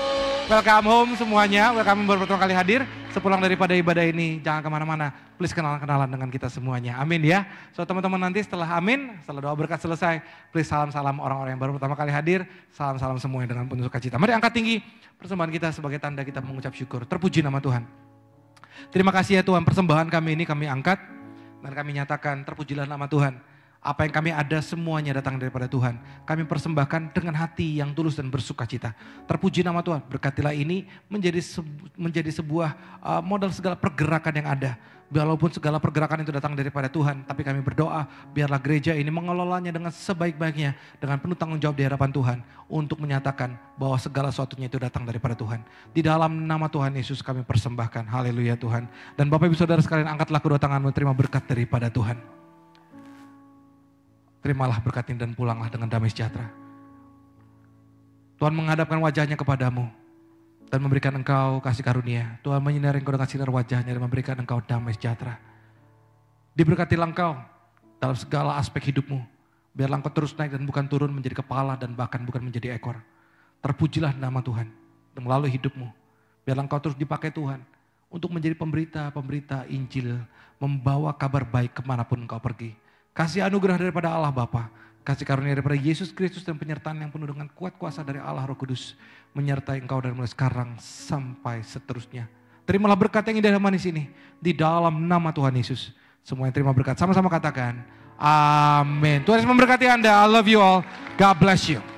Welcome home semuanya. Welcome baru pertama kali hadir. Sepulang daripada ibadah ini, jangan kemana-mana. Please kenalan dengan kita semuanya. Amin ya. So teman-teman nanti setelah amin, setelah doa berkat selesai, please salam-salam orang-orang yang baru pertama kali hadir. Salam-salam semuanya dengan penuh sukacita. Mari angkat tinggi persembahan kita sebagai tanda kita mengucap syukur. Terpuji nama Tuhan. Terima kasih ya Tuhan, persembahan kami ini kami angkat dan kami nyatakan terpujilah nama Tuhan. Apa yang kami ada semuanya datang daripada Tuhan. Kami persembahkan dengan hati yang tulus dan bersukacita. Terpuji nama Tuhan, berkatilah ini menjadi sebuah modal segala pergerakan yang ada. Walaupun segala pergerakan itu datang daripada Tuhan, tapi kami berdoa biarlah gereja ini mengelolanya dengan sebaik-baiknya, dengan penuh tanggung jawab di hadapan Tuhan, untuk menyatakan bahwa segala sesuatunya itu datang daripada Tuhan. Di dalam nama Tuhan Yesus kami persembahkan, haleluya Tuhan. Dan Bapak Ibu Saudara sekalian, angkatlah kedua tanganmu, terima berkat daripada Tuhan. Terimalah berkat ini dan pulanglah dengan damai sejahtera. Tuhan menghadapkan wajahnya kepadamu dan memberikan engkau kasih karunia. Tuhan menyinari engkau dengan sinar wajahnya dan memberikan engkau damai sejahtera. Diberkatilah engkau dalam segala aspek hidupmu. Biarlah engkau terus naik dan bukan turun, menjadi kepala dan bahkan bukan menjadi ekor. Terpujilah nama Tuhan melalui hidupmu. Biarlah engkau terus dipakai Tuhan untuk menjadi pemberita Injil, membawa kabar baik kemanapun engkau pergi. Kasih anugerah daripada Allah Bapa, kasih karunia daripada Yesus Kristus dan penyertaan yang penuh dengan kuat kuasa dari Allah Roh Kudus menyertai engkau dari mulai sekarang sampai seterusnya. Terimalah berkat yang indah dan manis ini di dalam nama Tuhan Yesus. Semua yang terima berkat sama-sama katakan amin. Tuhan Yesus memberkati Anda. I love you all. God bless you.